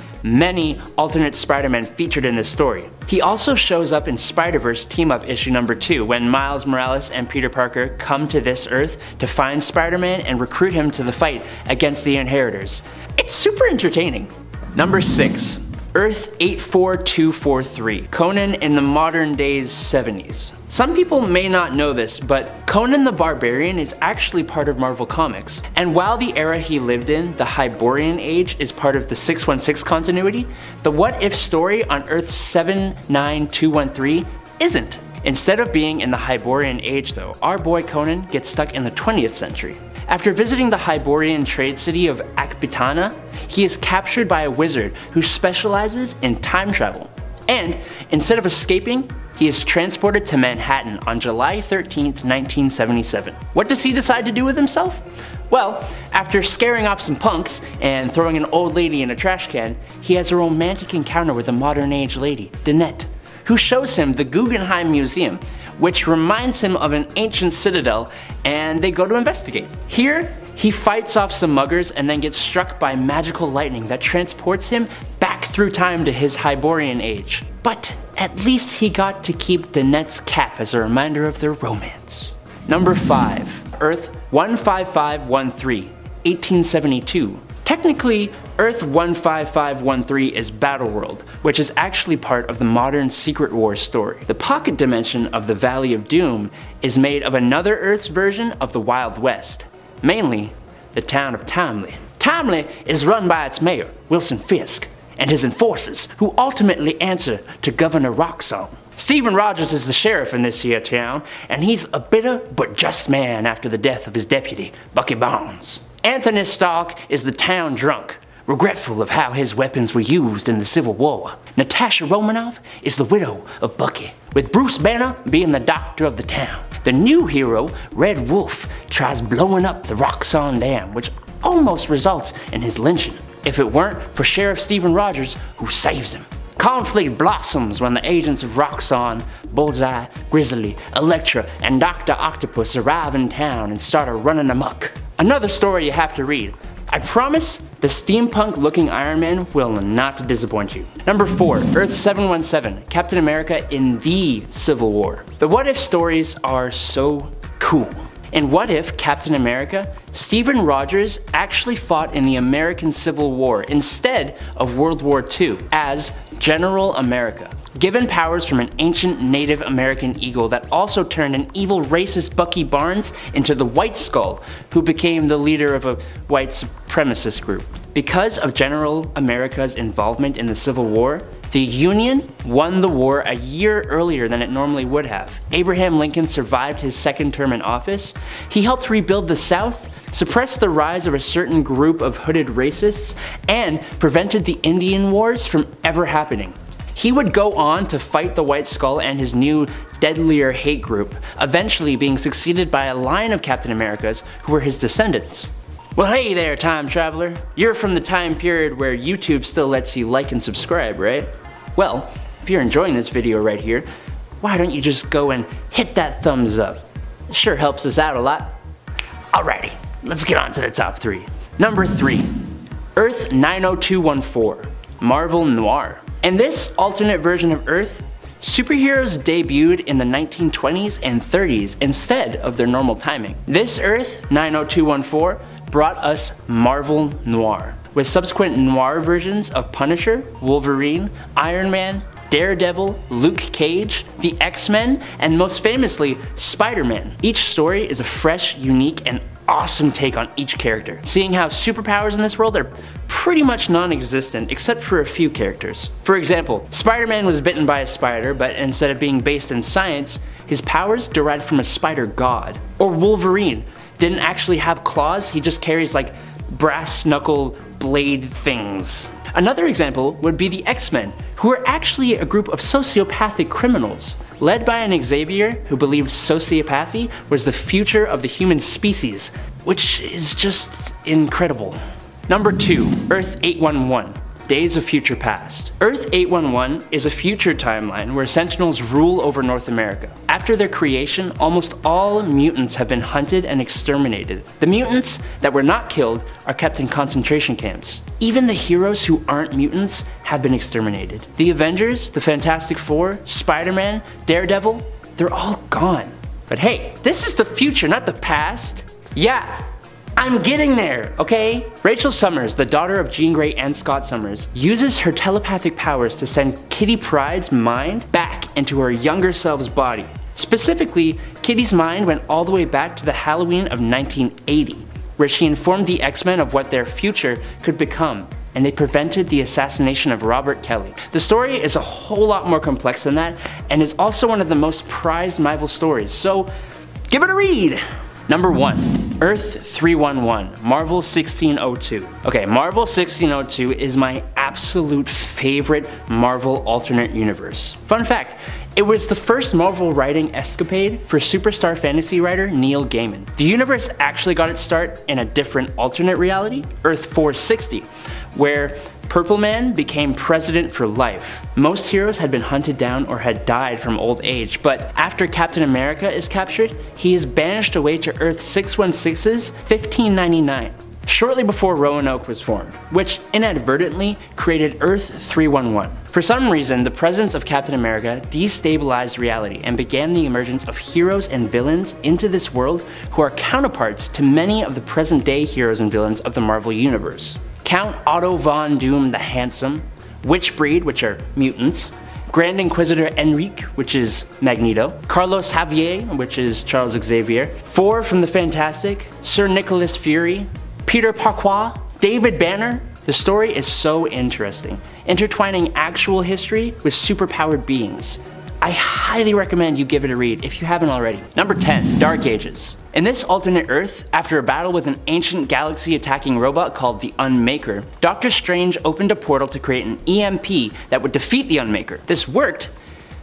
alternate Spider-Man featured in this story. He also shows up in Spider-Verse Team-Up issue number 2 when Miles Morales and Peter Parker come to this Earth to find Spider-Man and recruit him to the fight against the Inheritors. It's super entertaining. Number 6. Earth 84243, Conan in the modern day's 70s. Some people may not know this, but Conan the Barbarian is actually part of Marvel Comics. And while the era he lived in, the Hyborian Age, is part of the 616 continuity, the What If story on Earth 79213 isn't. Instead of being in the Hyborian Age though, our boy Conan gets stuck in the 20th century. After visiting the Hyborian trade city of Akbitana, he is captured by a wizard who specializes in time travel. And instead of escaping, he is transported to Manhattan on July 13th, 1977. What does he decide to do with himself? Well, after scaring off some punks and throwing an old lady in a trash can, he has a romantic encounter with a modern age lady, Danette, who shows him the Guggenheim Museum, which reminds him of an ancient citadel, and they go to investigate. Here, he fights off some muggers and then gets struck by magical lightning that transports him back through time to his Hyborian age. But at least he got to keep Danette's cap as a reminder of their romance. Number 5. Earth 15513, 1872. Technically, Earth 15513 is Battleworld, which is actually part of the modern Secret Wars story. The pocket dimension of the Valley of Doom is made of another Earth's version of the Wild West, mainly the town of Timely. Timely is run by its mayor, Wilson Fisk, and his enforcers, who ultimately answer to Governor Roxxon. Stephen Rogers is the sheriff in this here town, and he's a bitter but just man after the death of his deputy, Bucky Barnes. Anthony Stark is the town drunk, regretful of how his weapons were used in the Civil War. Natasha Romanoff is the widow of Bucky, with Bruce Banner being the doctor of the town. The new hero, Red Wolf, tries blowing up the Roxxon Dam, which almost results in his lynching, if it weren't for Sheriff Stephen Rogers, who saves him. Conflict blossoms when the agents of Roxxon, Bullseye, Grizzly, Elektra, and Dr. Octopus arrive in town and start running amok. Another story you have to read. I promise the steampunk looking Iron Man will not disappoint you. Number 4, Earth 717, Captain America in the Civil War. The What If stories are so cool. In What If Captain America, Stephen Rogers actually fought in the American Civil War instead of World War II as General America, given powers from an ancient Native American eagle that also turned an evil racist Bucky Barnes into the White Skull, who became the leader of a white supremacist group. Because of General America's involvement in the Civil War, the Union won the war a year earlier than it normally would have. Abraham Lincoln survived his second term in office. He helped rebuild the South, suppressed the rise of a certain group of hooded racists, and prevented the Indian Wars from ever happening. He would go on to fight the White Skull and his new, deadlier hate group, eventually being succeeded by a line of Captain Americas who were his descendants. Well, hey there, time traveler. You're from the time period where YouTube still lets you like and subscribe, right? Well, if you're enjoying this video right here, why don't you just go and hit that thumbs up? It sure helps us out a lot. Alrighty, let's get on to the top 3. Number 3, Earth 90214, Marvel Noir. In this alternate version of Earth, superheroes debuted in the 1920s and 30s instead of their normal timing. This Earth 90214 brought us Marvel Noir, with subsequent noir versions of Punisher, Wolverine, Iron Man, Daredevil, Luke Cage, the X-Men, and most famously, Spider-Man. Each story is a fresh, unique, and awesome take on each character, seeing how superpowers in this world are pretty much non-existent except for a few characters. For example, Spider-Man was bitten by a spider, but instead of being based in science, his powers derived from a spider god. Or Wolverine didn't actually have claws, he just carries like brass knuckle blade things. Another example would be the X-Men, who are actually a group of sociopathic criminals, led by an Xavier who believed sociopathy was the future of the human species, which is just incredible. Number 2, Earth 811. Days of Future Past. Earth 811 is a future timeline where Sentinels rule over North America. After their creation, almost all mutants have been hunted and exterminated. The mutants that were not killed are kept in concentration camps. Even the heroes who aren't mutants have been exterminated. The Avengers, the Fantastic Four, Spider-Man, Daredevil, they're all gone. But hey, this is the future, not the past. Yeah, I'm getting there, okay? Rachel Summers, the daughter of Jean Grey and Scott Summers, uses her telepathic powers to send Kitty Pryde's mind back into her younger self's body. Specifically, Kitty's mind went all the way back to the Halloween of 1980, where she informed the X-Men of what their future could become, and they prevented the assassination of Robert Kelly. The story is a whole lot more complex than that, and is also one of the most prized Marvel stories, so give it a read! Number 1, Earth 311, Marvel 1602. Okay, Marvel 1602 is my absolute favorite Marvel alternate universe. Fun fact, it was the first Marvel writing escapade for superstar fantasy writer Neil Gaiman. The universe actually got its start in a different alternate reality, Earth 460, where Purple Man became president for life. Most heroes had been hunted down or had died from old age, but after Captain America is captured, he is banished away to Earth 616's 1599, shortly before Roanoke was formed, which inadvertently created Earth 311. For some reason, the presence of Captain America destabilized reality and began the emergence of heroes and villains into this world who are counterparts to many of the present-day heroes and villains of the Marvel Universe. Count Otto von Doom the Handsome, Witchbreed, which are mutants, Grand Inquisitor Enrique, which is Magneto, Carlos Xavier, which is Charles Xavier, Four from the Fantastic, Sir Nicholas Fury, Peter Parquois, David Banner. The story is so interesting, intertwining actual history with superpowered beings. I highly recommend you give it a read if you haven't already. Number 10, Dark Ages. In this alternate Earth, after a battle with an ancient galaxy-attacking robot called the Unmaker, Doctor Strange opened a portal to create an EMP that would defeat the Unmaker. This worked,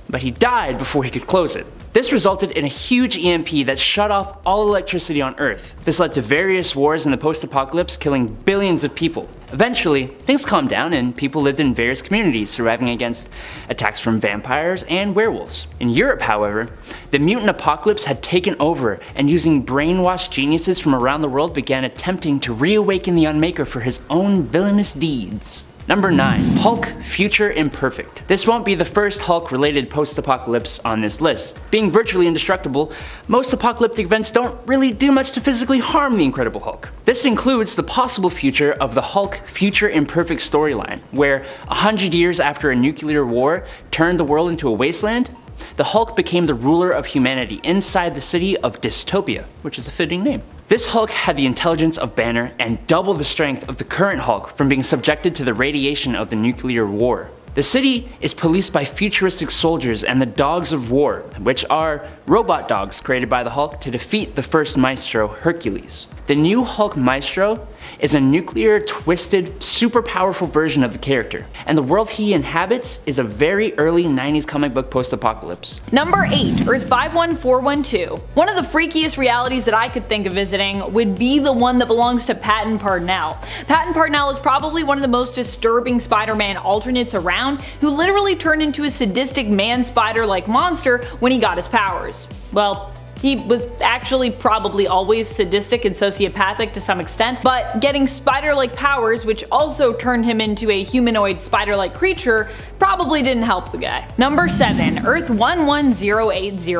but he died before he could close it. This resulted in a huge EMP that shut off all electricity on Earth. This led to various wars in the post-apocalypse, killing billions of people. Eventually, things calmed down and people lived in various communities, surviving against attacks from vampires and werewolves. In Europe, however, the mutant apocalypse had taken over, and using brainwashed geniuses from around the world began attempting to reawaken the Unmaker for his own villainous deeds. Number 9, Hulk Future Imperfect. This won't be the first Hulk-related post-apocalypse on this list. Being virtually indestructible, most apocalyptic events don't really do much to physically harm the Incredible Hulk. This includes the possible future of the Hulk Future Imperfect storyline, where 100 years after a nuclear war turned the world into a wasteland, the Hulk became the ruler of humanity inside the city of Dystopia, which is a fitting name. This Hulk had the intelligence of Banner and double the strength of the current Hulk from being subjected to the radiation of the nuclear war. The city is policed by futuristic soldiers and the Dogs of War, which are robot dogs created by the Hulk to defeat the first Maestro, Hercules. The new Hulk Maestro is a nuclear, twisted, super powerful version of the character, and the world he inhabits is a very early 90s comic book post-apocalypse. Number 8, Earth 51412. One of the freakiest realities that I could think of visiting would be the one that belongs to Patton Parnell. Patton Parnell is probably one of the most disturbing Spider-Man alternates around, who literally turned into a sadistic man-spider-like monster when he got his powers. Well, He was actually probably always sadistic and sociopathic to some extent, but getting spider-like powers, which also turned him into a humanoid spider-like creature, probably didn't help the guy. Number 7. Earth 11080.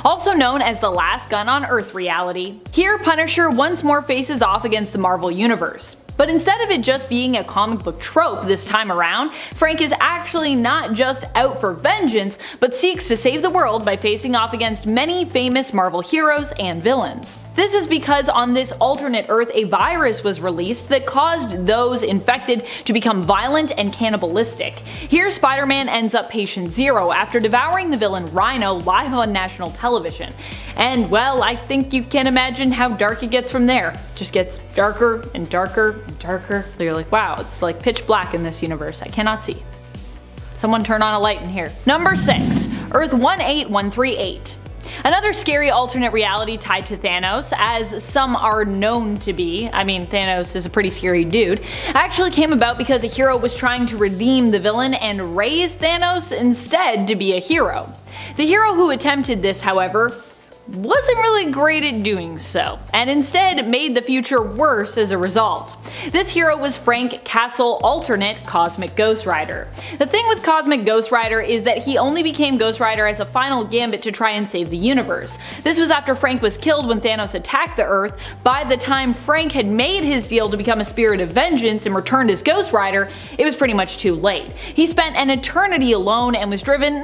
Also known as the last gun on Earth reality. Here, Punisher once more faces off against the Marvel Universe. But instead of it just being a comic book trope this time around, Frank is actually not just out for vengeance, but seeks to save the world by facing off against many famous Marvel heroes and villains. This is because on this alternate Earth a virus was released that caused those infected to become violent and cannibalistic. Here Spider-Man ends up patient zero after devouring the villain Rhino live on national television. And well, I think you can imagine how dark it gets from there. It just gets darker and darker and darker. You're like, wow, it's like pitch black in this universe. I cannot see. Someone turn on a light in here. Number 6. Earth 18138. Another scary alternate reality tied to Thanos, as some are known to be. I mean, Thanos is a pretty scary dude. Actually came about because a hero was trying to redeem the villain and raise Thanos instead to be a hero. The hero who attempted this, however, wasn't really great at doing so, and instead made the future worse as a result. This hero was Frank Castle alternate Cosmic Ghost Rider. The thing with Cosmic Ghost Rider is that he only became Ghost Rider as a final gambit to try and save the universe. This was after Frank was killed when Thanos attacked the Earth. By the time Frank had made his deal to become a spirit of vengeance and returned as Ghost Rider, it was pretty much too late. He spent an eternity alone and was driven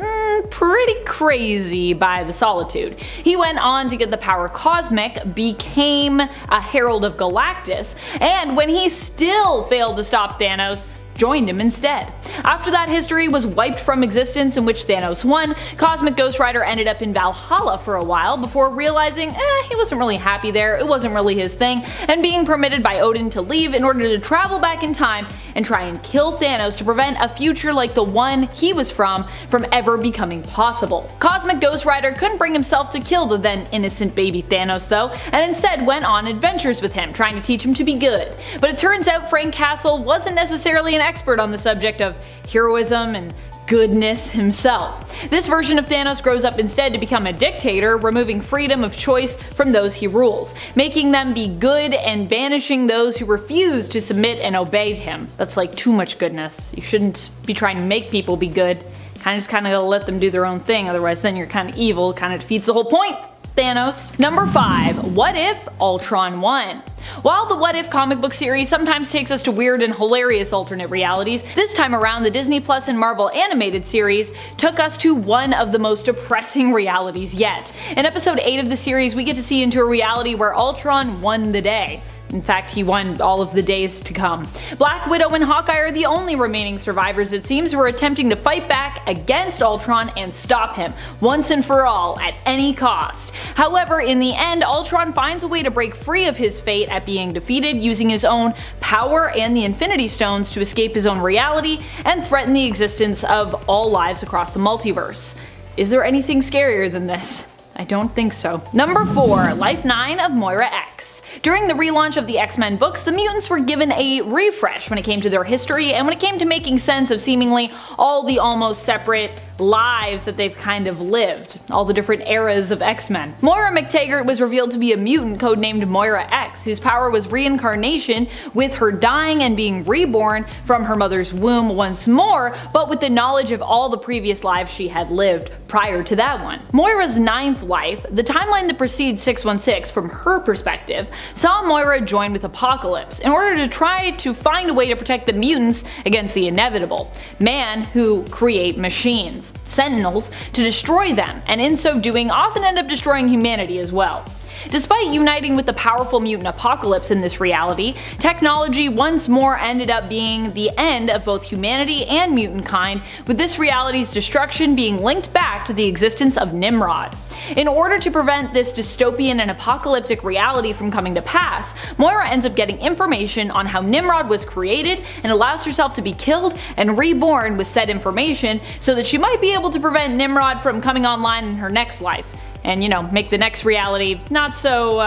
pretty crazy by the solitude. He went on to get the power Cosmic, became a Herald of Galactus, and when he still failed to stop Thanos, joined him instead. After that history was wiped from existence in which Thanos won, Cosmic Ghost Rider ended up in Valhalla for a while before realizing he wasn't really happy there, it wasn't really his thing, and being permitted by Odin to leave in order to travel back in time and try and kill Thanos to prevent a future like the one he was from ever becoming possible. Cosmic Ghost Rider couldn't bring himself to kill the then innocent baby Thanos though, and instead went on adventures with him, trying to teach him to be good. But it turns out Frank Castle wasn't necessarily an expert on the subject of heroism and goodness himself. This version of Thanos grows up instead to become a dictator, removing freedom of choice from those he rules, making them be good and banishing those who refuse to submit and obey him. That's like too much goodness. You shouldn't be trying to make people be good. Just kind of let them do their own thing, otherwise then you're kind of evil, kind of defeats the whole point. Thanos. Number 5. What if Ultron won? While the What If comic book series sometimes takes us to weird and hilarious alternate realities, this time around the Disney Plus and Marvel animated series took us to one of the most depressing realities yet. In episode 8 of the series, we get to see into a reality where Ultron won the day. In fact, he won all of the days to come. Black Widow and Hawkeye are the only remaining survivors, it seems, who are attempting to fight back against Ultron and stop him, once and for all, at any cost. However, in the end, Ultron finds a way to break free of his fate at being defeated, using his own power and the Infinity Stones to escape his own reality and threaten the existence of all lives across the multiverse. Is there anything scarier than this? I don't think so. Number 4. Life 9 of Moira X. During the relaunch of the X-Men books, the mutants were given a refresh when it came to their history and when it came to making sense of seemingly all the almost separate lives that they've kind of lived, all the different eras of X-Men. Moira McTaggart was revealed to be a mutant codenamed Moira X, whose power was reincarnation, with her dying and being reborn from her mother's womb once more, but with the knowledge of all the previous lives she had lived prior to that one. Moira's 9th life, the timeline that precedes 616 from her perspective, saw Moira join with Apocalypse in order to try to find a way to protect the mutants against the inevitable, man who create machines, Sentinels, to destroy them, and in so doing often end up destroying humanity as well. Despite uniting with the powerful mutant Apocalypse in this reality, technology once more ended up being the end of both humanity and mutant kind, with this reality's destruction being linked back to the existence of Nimrod. In order to prevent this dystopian and apocalyptic reality from coming to pass, Moira ends up getting information on how Nimrod was created and allows herself to be killed and reborn with said information so that she might be able to prevent Nimrod from coming online in her next life. And, you know, make the next reality not so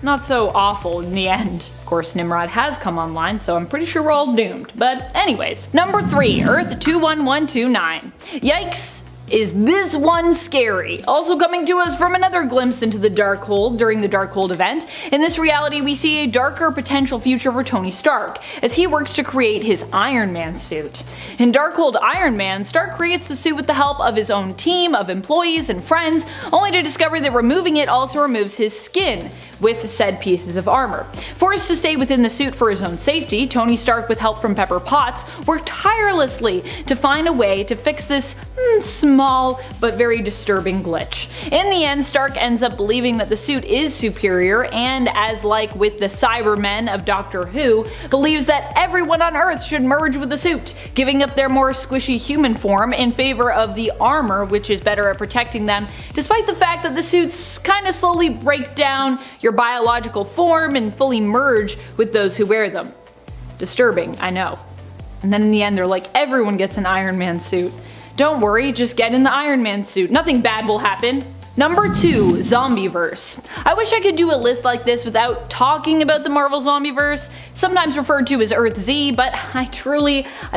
awful in the end. Of course, Nimrod has come online, so I'm pretty sure we're all doomed. But anyways. Number 3. Earth 21129. Yikes. Is this one scary? Also coming to us from another glimpse into the Darkhold during the Darkhold event. In this reality we see a darker potential future for Tony Stark, as he works to create his Iron Man suit. In Darkhold Iron Man, Stark creates the suit with the help of his own team of employees and friends, only to discover that removing it also removes his skin with said pieces of armor. Forced to stay within the suit for his own safety, Tony Stark, with help from Pepper Potts, worked tirelessly to find a way to fix this small but very disturbing glitch. In the end, Stark ends up believing that the suit is superior, and as like with the Cybermen of Doctor Who, believes that everyone on Earth should merge with the suit, giving up their more squishy human form in favor of the armor, which is better at protecting them, despite the fact that the suits kinda slowly break down your biological form and fully merge with those who wear them. Disturbing, I know. And then in the end they're like, everyone gets an Iron Man suit. Don't worry, just get in the Iron Man suit. Nothing bad will happen. Number 2, Zombieverse. I wish I could do a list like this without talking about the Marvel Zombieverse, sometimes referred to as Earth Z, but I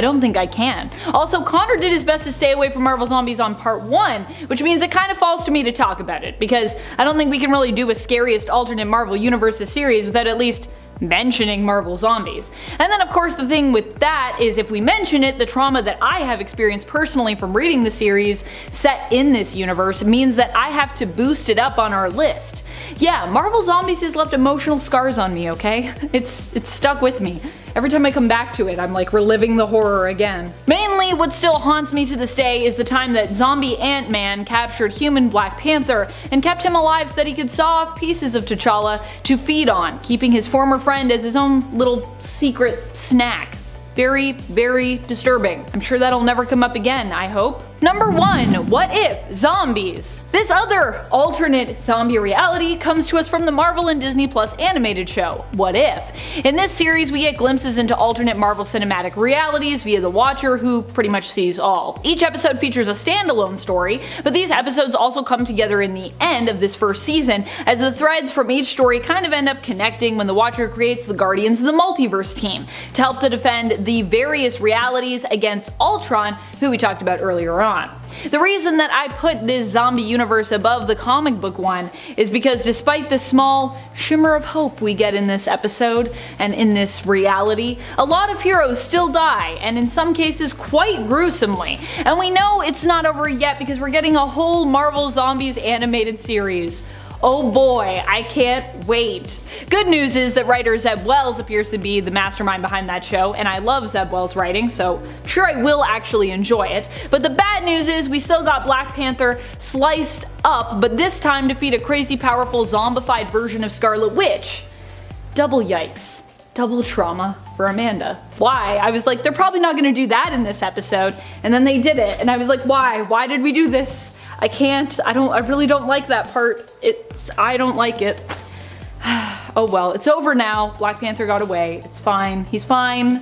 don't think I can. Also, Connor did his best to stay away from Marvel Zombies on part 1, which means it kind of falls to me to talk about it, because I don't think we can really do a scariest alternate Marvel Universes series without at least mentioning Marvel Zombies. And then of course the thing with that is, if we mention it, the trauma that I have experienced personally from reading the series set in this universe means that I have to boost it up on our list. Yeah, Marvel Zombies has left emotional scars on me, okay? It's stuck with me. Every time I come back to it, I'm like reliving the horror again. Mainly, what still haunts me to this day is the time that zombie Ant-Man captured human Black Panther and kept him alive so that he could saw off pieces of T'Challa to feed on, keeping his former friend as his own little secret snack. Very, very disturbing. I'm sure that'll never come up again, I hope. Number 1, what if zombies? This other alternate zombie reality comes to us from the Marvel and Disney Plus animated show, What If? In this series we get glimpses into alternate Marvel cinematic realities via the Watcher, who pretty much sees all. Each episode features a standalone story, but these episodes also come together in the end of this first season, as the threads from each story kind of end up connecting when the Watcher creates the Guardians of the Multiverse team to help to defend the various realities against Ultron, who we talked about earlier on. The reason that I put this zombie universe above the comic book one is because despite the small shimmer of hope we get in this episode and in this reality, a lot of heroes still die, and in some cases quite gruesomely. And we know it's not over yet because we're getting a whole Marvel Zombies animated series. Oh boy, I can't wait. Good news is that writer Zeb Wells appears to be the mastermind behind that show, and I love Zeb Wells' writing, so I'm sure I will actually enjoy it. But the bad news is we still got Black Panther sliced up, but this time to defeat a crazy powerful zombified version of Scarlet Witch. Double yikes. Double trauma for Amanda. Why? I was like, they're probably not gonna do that in this episode, and then they did it, and I was like, why? Why did we do this? I can't, I really don't like that part. I don't like it. Oh well, it's over now. Black Panther got away. It's fine. He's fine.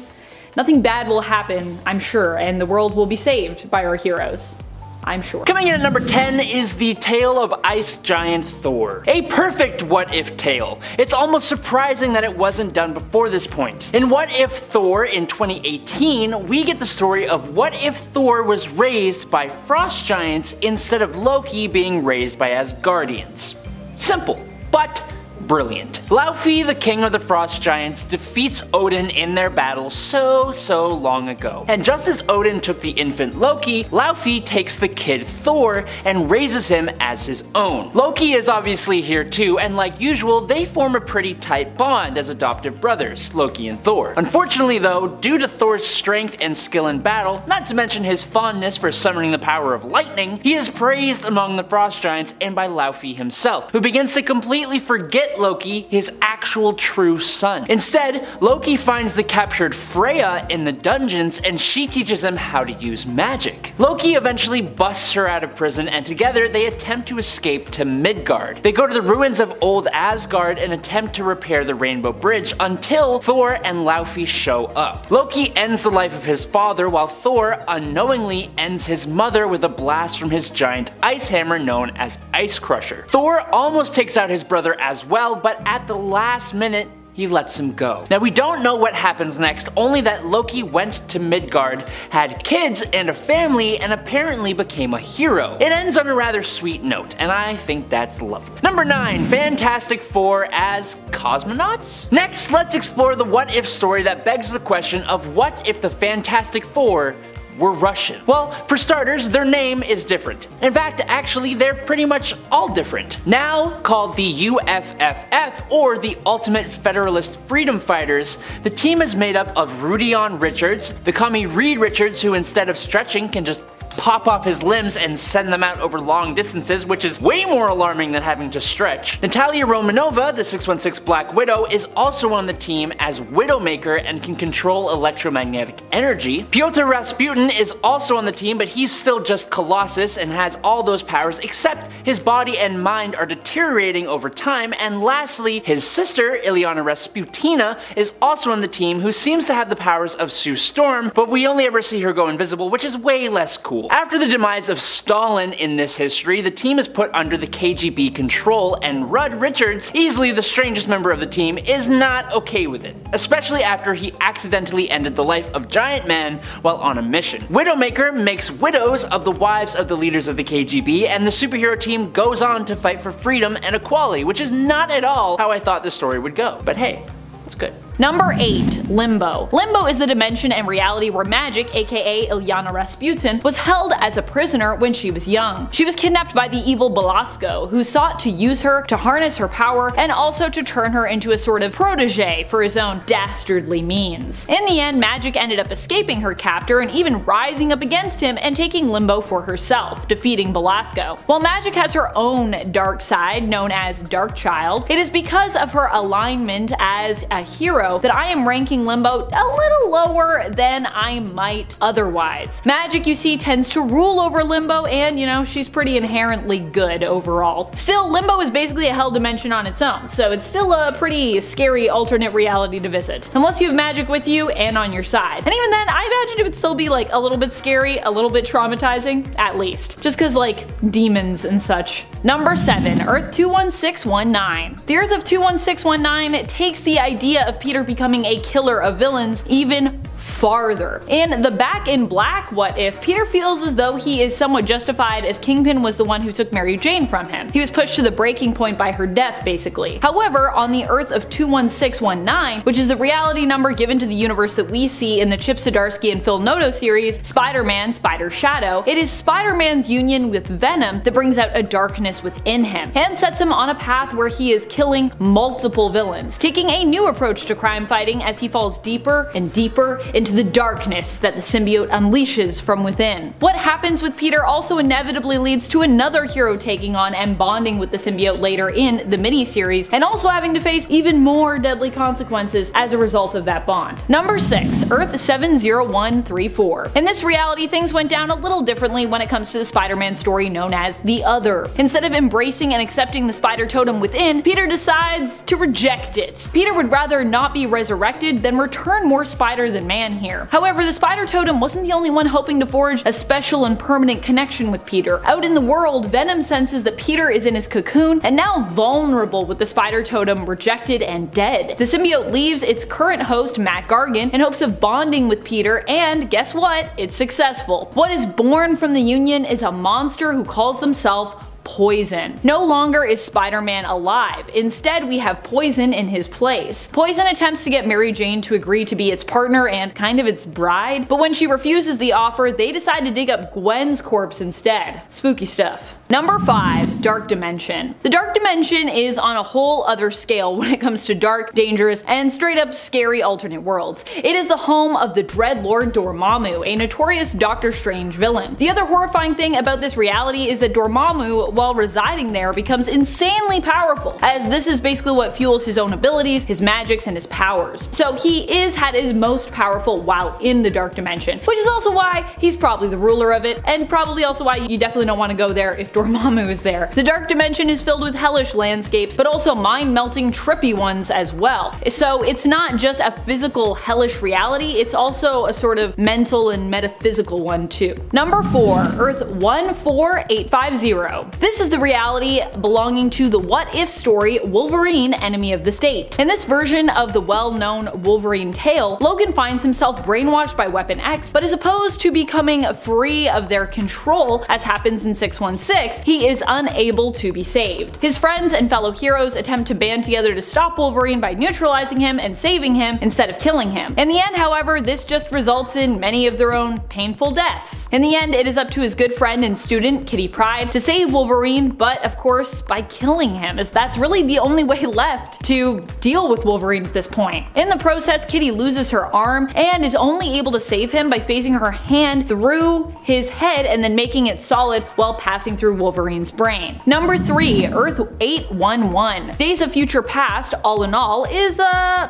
Nothing bad will happen, I'm sure, and the world will be saved by our heroes. I'm sure. Coming in at number 10 is the tale of Ice Giant Thor. A perfect what if tale. It's almost surprising that it wasn't done before this point. In What If Thor in 2018, we get the story of what if Thor was raised by frost giants instead of Loki being raised by Asgardians. Simple, but brilliant. Laufey, the king of the frost giants, defeats Odin in their battle so long ago. And just as Odin took the infant Loki, Laufey takes the kid Thor and raises him as his own. Loki is obviously here too, and like usual, they form a pretty tight bond as adoptive brothers, Loki and Thor. Unfortunately though, due to Thor's strength and skill in battle, not to mention his fondness for summoning the power of lightning, he is praised among the frost giants and by Laufey himself, who begins to completely forget Loki, his actual true son. Instead, Loki finds the captured Freya in the dungeons and she teaches him how to use magic. Loki eventually busts her out of prison and together they attempt to escape to Midgard. They go to the ruins of old Asgard and attempt to repair the Rainbow Bridge until Thor and Laufey show up. Loki ends the life of his father while Thor unknowingly ends his mother with a blast from his giant ice hammer known as Ice Crusher. Thor almost takes out his brother as well, but at the last minute, he lets him go. Now we don't know what happens next, only that Loki went to Midgard, had kids and a family, and apparently became a hero. It ends on a rather sweet note, and I think that's lovely. Number 9. Fantastic Four as cosmonauts? Next, let's explore the what if story that begs the question of what if the Fantastic Four were Russian? Well, for starters, their name is different. In fact, actually, they're pretty much all different. Now called the UFFF, or the Ultimate Federalist Freedom Fighters, the team is made up of Rudion Richards, the commie Reed Richards, who instead of stretching can just pop off his limbs and send them out over long distances, which is way more alarming than having to stretch. Natalia Romanova, the 616 Black Widow, is also on the team as Widowmaker and can control electromagnetic energy. Pyotr Rasputin is also on the team, but he's still just Colossus and has all those powers, except his body and mind are deteriorating over time. And lastly, his sister, Ilyana Rasputina, is also on the team, who seems to have the powers of Sue Storm, but we only ever see her go invisible, which is way less cool. After the demise of Stalin in this history, the team is put under the KGB control, and Rudd Richards, easily the strangest member of the team, is not okay with it, especially after he accidentally ended the life of Giant Man while on a mission. Widowmaker makes widows of the wives of the leaders of the KGB, and the superhero team goes on to fight for freedom and equality, which is not at all how I thought the story would go. But hey, it's good. Number 8. Limbo. Limbo is the dimension and reality where Magic, aka Ilyana Rasputin, was held as a prisoner when she was young. She was kidnapped by the evil Belasco, who sought to use her to harness her power and also to turn her into a sort of protege for his own dastardly means. In the end, Magic ended up escaping her captor and even rising up against him and taking Limbo for herself, defeating Belasco. While Magic has her own dark side, known as Darkchild, it is because of her alignment as a hero that I am ranking Limbo a little lower than I might otherwise. Magic, you see, tends to rule over Limbo, and you know, she's pretty inherently good overall. Still, Limbo is basically a hell dimension on its own, so it's still a pretty scary alternate reality to visit. Unless you have Magic with you and on your side. And even then, I imagine it would still be like a little bit scary, a little bit traumatizing, at least. Just cause like demons and such. Number 7. Earth 21619. The Earth of 21619 takes the idea of Peter becoming a killer of villains even farther. In the Back in Black what if, Peter feels as though he is somewhat justified, as Kingpin was the one who took Mary Jane from him. He was pushed to the breaking point by her death, basically. However, on the Earth of 21619, which is the reality number given to the universe that we see in the Chip Zdarsky and Phil Noto series, Spider-Man, Spider Shadow, it is Spider-Man's union with Venom that brings out a darkness within him, and sets him on a path where he is killing multiple villains, taking a new approach to crime fighting as he falls deeper and deeper into the darkness that the symbiote unleashes from within. What happens with Peter also inevitably leads to another hero taking on and bonding with the symbiote later in the miniseries, and also having to face even more deadly consequences as a result of that bond. Number 6. Earth 70134. In this reality, things went down a little differently when it comes to the Spider-Man story known as The Other. Instead of embracing and accepting the spider totem within, Peter decides to reject it. Peter would rather not be resurrected than return more spider than man here. However, the spider totem wasn't the only one hoping to forge a special and permanent connection with Peter. Out in the world, Venom senses that Peter is in his cocoon and now vulnerable with the spider totem rejected and dead. The symbiote leaves its current host, Matt Gargan, in hopes of bonding with Peter, and guess what? It's successful. What is born from the union is a monster who calls themselves Poison. No longer is Spider-Man alive. Instead, we have Poison in his place. Poison attempts to get Mary Jane to agree to be its partner and kind of its bride, but when she refuses the offer, they decide to dig up Gwen's corpse instead. Spooky stuff. Number 5. Dark Dimension. The Dark Dimension is on a whole other scale when it comes to dark, dangerous, and straight up scary alternate worlds. It is the home of the Dreadlord Dormammu, a notorious Doctor Strange villain. The other horrifying thing about this reality is that Dormammu, while residing there, becomes insanely powerful, as this is basically what fuels his own abilities, his magics, and his powers. So he is at his most powerful while in the Dark Dimension, which is also why he's probably the ruler of it, and probably also why you definitely don't want to go there if Dormammu is there. The Dark Dimension is filled with hellish landscapes, but also mind-melting, trippy ones as well. So it's not just a physical hellish reality, it's also a sort of mental and metaphysical one too. Number 4. Earth 14850. This is the reality belonging to the What If story Wolverine, Enemy of the State. In this version of the well-known Wolverine tale, Logan finds himself brainwashed by Weapon X, but as opposed to becoming free of their control, as happens in 616, he is unable to be saved. His friends and fellow heroes attempt to band together to stop Wolverine by neutralizing him and saving him instead of killing him. In the end, however, this just results in many of their own painful deaths. In the end, it is up to his good friend and student, Kitty Pryde, to save Wolverine, but of course by killing him, as that's really the only way left to deal with Wolverine at this point. In the process, Kitty loses her arm and is only able to save him by phasing her hand through his head and then making it solid while passing through Wolverine's brain. Number 3. Earth 811. Days of Future Past, all in all, is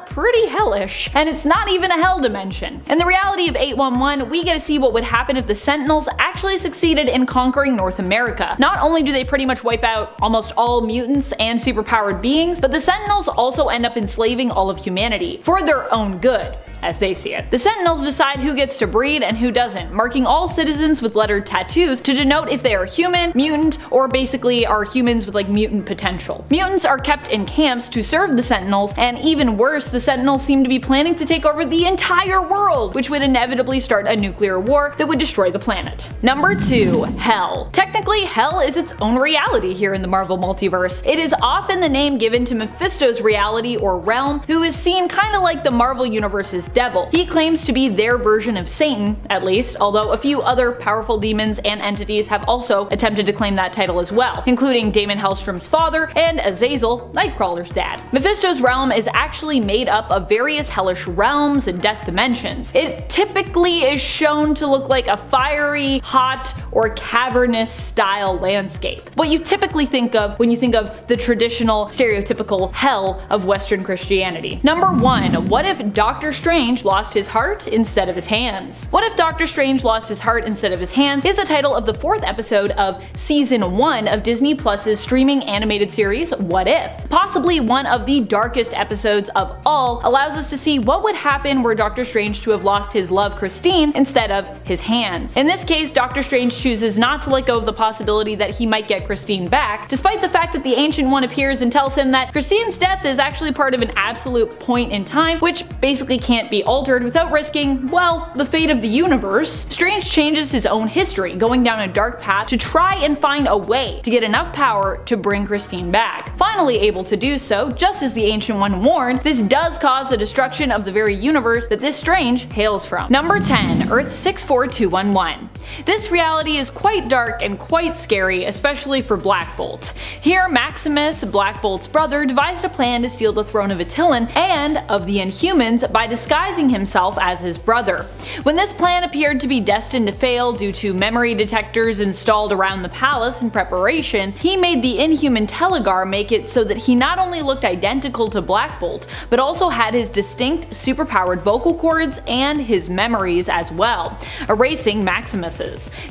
pretty hellish, and it's not even a hell dimension. In the reality of 811, we get to see what would happen if the Sentinels actually succeeded in conquering North America. Not only do they pretty much wipe out almost all mutants and superpowered beings, but the Sentinels also end up enslaving all of humanity for their own good, as they see it. The Sentinels decide who gets to breed and who doesn't, marking all citizens with lettered tattoos to denote if they are human, mutant, or basically are humans with like mutant potential. Mutants are kept in camps to serve the Sentinels, and even worse, the Sentinels seem to be planning to take over the entire world, which would inevitably start a nuclear war that would destroy the planet. Number 2. Hell. Technically, Hell is its own reality here in the Marvel multiverse. It is often the name given to Mephisto's reality or realm, who is seen kinda like the Marvel Universe's devil. He claims to be their version of Satan, at least, although a few other powerful demons and entities have also attempted to claim that title as well, including Damon Hellstrom's father and Azazel, Nightcrawler's dad. Mephisto's realm is actually made up of various hellish realms and death dimensions. It typically is shown to look like a fiery, hot, or cavernous style landscape. What you typically think of when you think of the traditional, stereotypical hell of Western Christianity. Number 1. What if Doctor Strange lost his heart instead of his hands? What if Doctor Strange lost his heart instead of his hands is the title of the 4th episode of Season 1 of Disney Plus's streaming animated series What If. Possibly one of the darkest episodes of all, allows us to see what would happen were Doctor Strange to have lost his love Christine instead of his hands. In this case, Doctor Strange chooses not to let go of the possibility that he might get Christine back, despite the fact that the Ancient One appears and tells him that Christine's death is actually part of an absolute point in time, which basically can't be altered without risking, well, the fate of the universe. Strange changes his own history, going down a dark path to try and find a way to get enough power to bring Christine back. Finally able to do so, just as the Ancient One warned, this does cause the destruction of the very universe that this Strange hails from. Number 10. Earth 64211. This reality is quite dark and quite scary, especially for Black Bolt. Here, Maximus, Black Bolt's brother, devised a plan to steal the throne of Attilan and of the Inhumans by disguising himself as his brother. When this plan appeared to be destined to fail due to memory detectors installed around the palace in preparation, he made the Inhuman Telegar make it so that he not only looked identical to Black Bolt, but also had his distinct superpowered vocal cords and his memories as well, erasing Maximus's.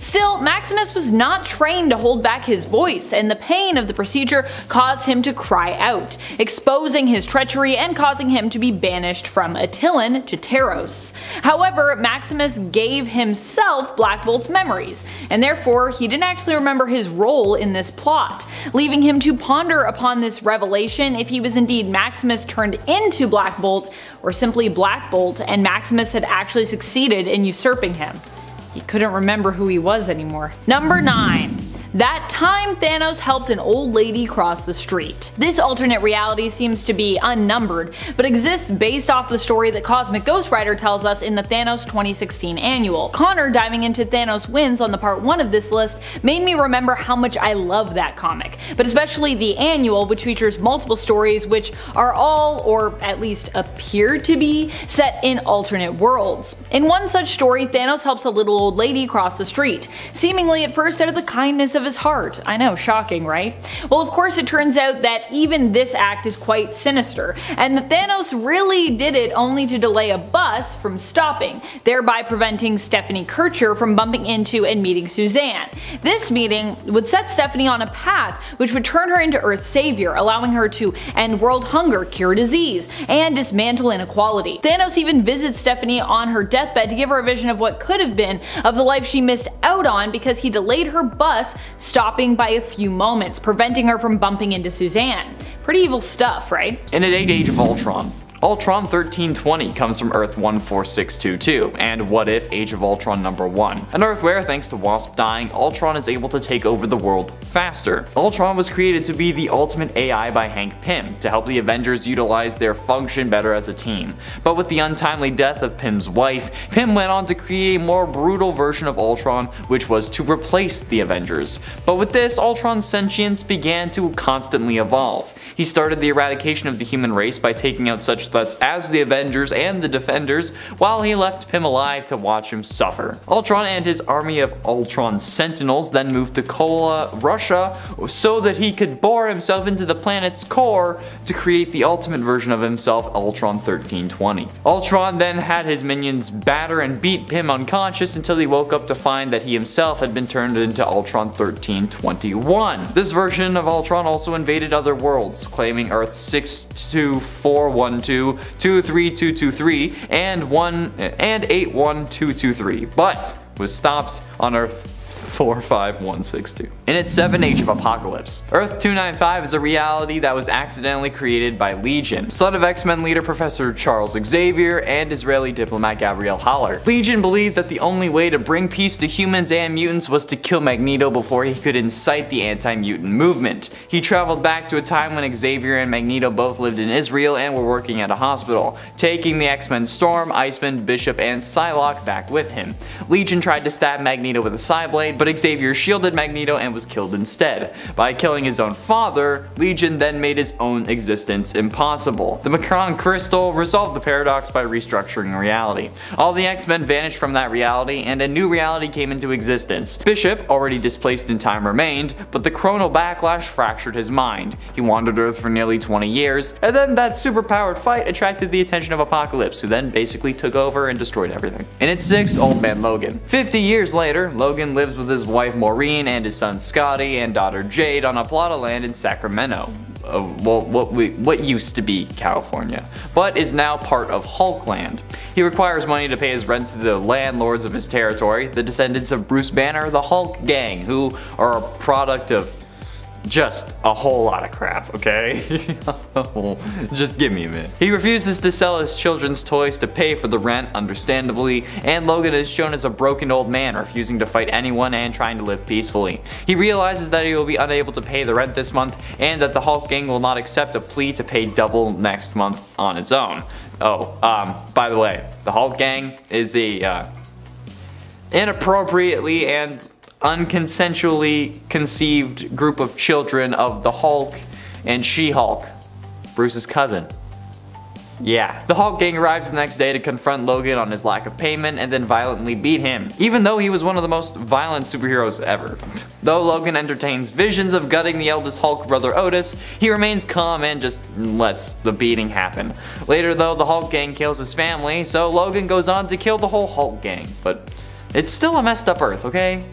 Still, Maximus was not trained to hold back his voice, and the pain of the procedure caused him to cry out, exposing his treachery and causing him to be banished from Attilan to Taros. However, Maximus gave himself Black Bolt's memories, and therefore he didn't actually remember his role in this plot, leaving him to ponder upon this revelation if he was indeed Maximus turned into Black Bolt, or simply Black Bolt and Maximus had actually succeeded in usurping him. He couldn't remember who he was anymore. Number 9. That time Thanos helped an old lady cross the street. This alternate reality seems to be unnumbered, but exists based off the story that Cosmic Ghost Rider tells us in the Thanos 2016 annual. Connor diving into Thanos Wins on the part 1 of this list made me remember how much I love that comic, but especially the annual, which features multiple stories which are all, or at least appear to be, set in alternate worlds. In one such story, Thanos helps a little old lady cross the street, seemingly at first out of the kindness of his heart. I know, shocking, right? Well, of course it turns out that even this act is quite sinister, and that Thanos really did it only to delay a bus from stopping, thereby preventing Stephanie Kircher from bumping into and meeting Suzanne. This meeting would set Stephanie on a path which would turn her into Earth's savior, allowing her to end world hunger, cure disease, and dismantle inequality. Thanos even visits Stephanie on her deathbed to give her a vision of what could have been of the life she missed out on because he delayed her bus stopping by a few moments, preventing her from bumping into Suzanne. Pretty evil stuff, right? In an Age of Ultron. Ultron 1320 comes from Earth 14622, and What If Age of Ultron number 1. An Earth where, thanks to Wasp dying, Ultron is able to take over the world faster. Ultron was created to be the ultimate AI by Hank Pym, to help the Avengers utilize their function better as a team. But with the untimely death of Pym's wife, Pym went on to create a more brutal version of Ultron, which was to replace the Avengers. But with this, Ultron's sentience began to constantly evolve. He started the eradication of the human race by taking out such threats as the Avengers and the Defenders, while he left Pym alive to watch him suffer. Ultron and his army of Ultron Sentinels then moved to Kola, Russia, so that he could bore himself into the planet's core to create the ultimate version of himself, Ultron 1320. Ultron then had his minions batter and beat Pym unconscious until he woke up to find that he himself had been turned into Ultron 1321. This version of Ultron also invaded other worlds, claiming Earth 62412, 23223, and 81223, but was stopped on Earth 45162. In its 7th Age of Apocalypse, Earth 295 is a reality that was accidentally created by Legion, son of X-Men leader Professor Charles Xavier and Israeli diplomat Gabriel Haller. Legion believed that the only way to bring peace to humans and mutants was to kill Magneto before he could incite the anti-mutant movement. He traveled back to a time when Xavier and Magneto both lived in Israel and were working at a hospital, taking the X-Men Storm, Iceman, Bishop, and Psylocke back with him. Legion tried to stab Magneto with a Psyblade, but Xavier shielded Magneto and was killed instead. By killing his own father, Legion then made his own existence impossible. The Macron Crystal resolved the paradox by restructuring reality. All the X-Men vanished from that reality, and a new reality came into existence. Bishop, already displaced in time, remained, but the chronal backlash fractured his mind. He wandered Earth for nearly 20 years, and then that superpowered fight attracted the attention of Apocalypse, who then basically took over and destroyed everything. In its 6th, Old Man Logan. 50 years later, Logan lives with his wife Maureen and his son Scotty and daughter Jade on a plot of land in Sacramento. What used to be California, but is now part of Hulkland. He requires money to pay his rent to the landlords of his territory, the descendants of Bruce Banner, the Hulk gang, who are a product of just a whole lot of crap, okay? Just give me a minute. He refuses to sell his children's toys to pay for the rent, understandably, and Logan is shown as a broken old man, refusing to fight anyone and trying to live peacefully. He realizes that he will be unable to pay the rent this month, and that the Hulk gang will not accept a plea to pay double next month on its own. Oh, by the way, the Hulk gang is a, inappropriately and unconsensually conceived group of children of the Hulk and She-Hulk, Bruce's cousin. Yeah. The Hulk gang arrives the next day to confront Logan on his lack of payment and then violently beat him, even though he was one of the most violent superheroes ever. Though Logan entertains visions of gutting the eldest Hulk brother Otis, he remains calm and just lets the beating happen. Later though, the Hulk gang kills his family, so Logan goes on to kill the whole Hulk gang. But it's still a messed up Earth, okay?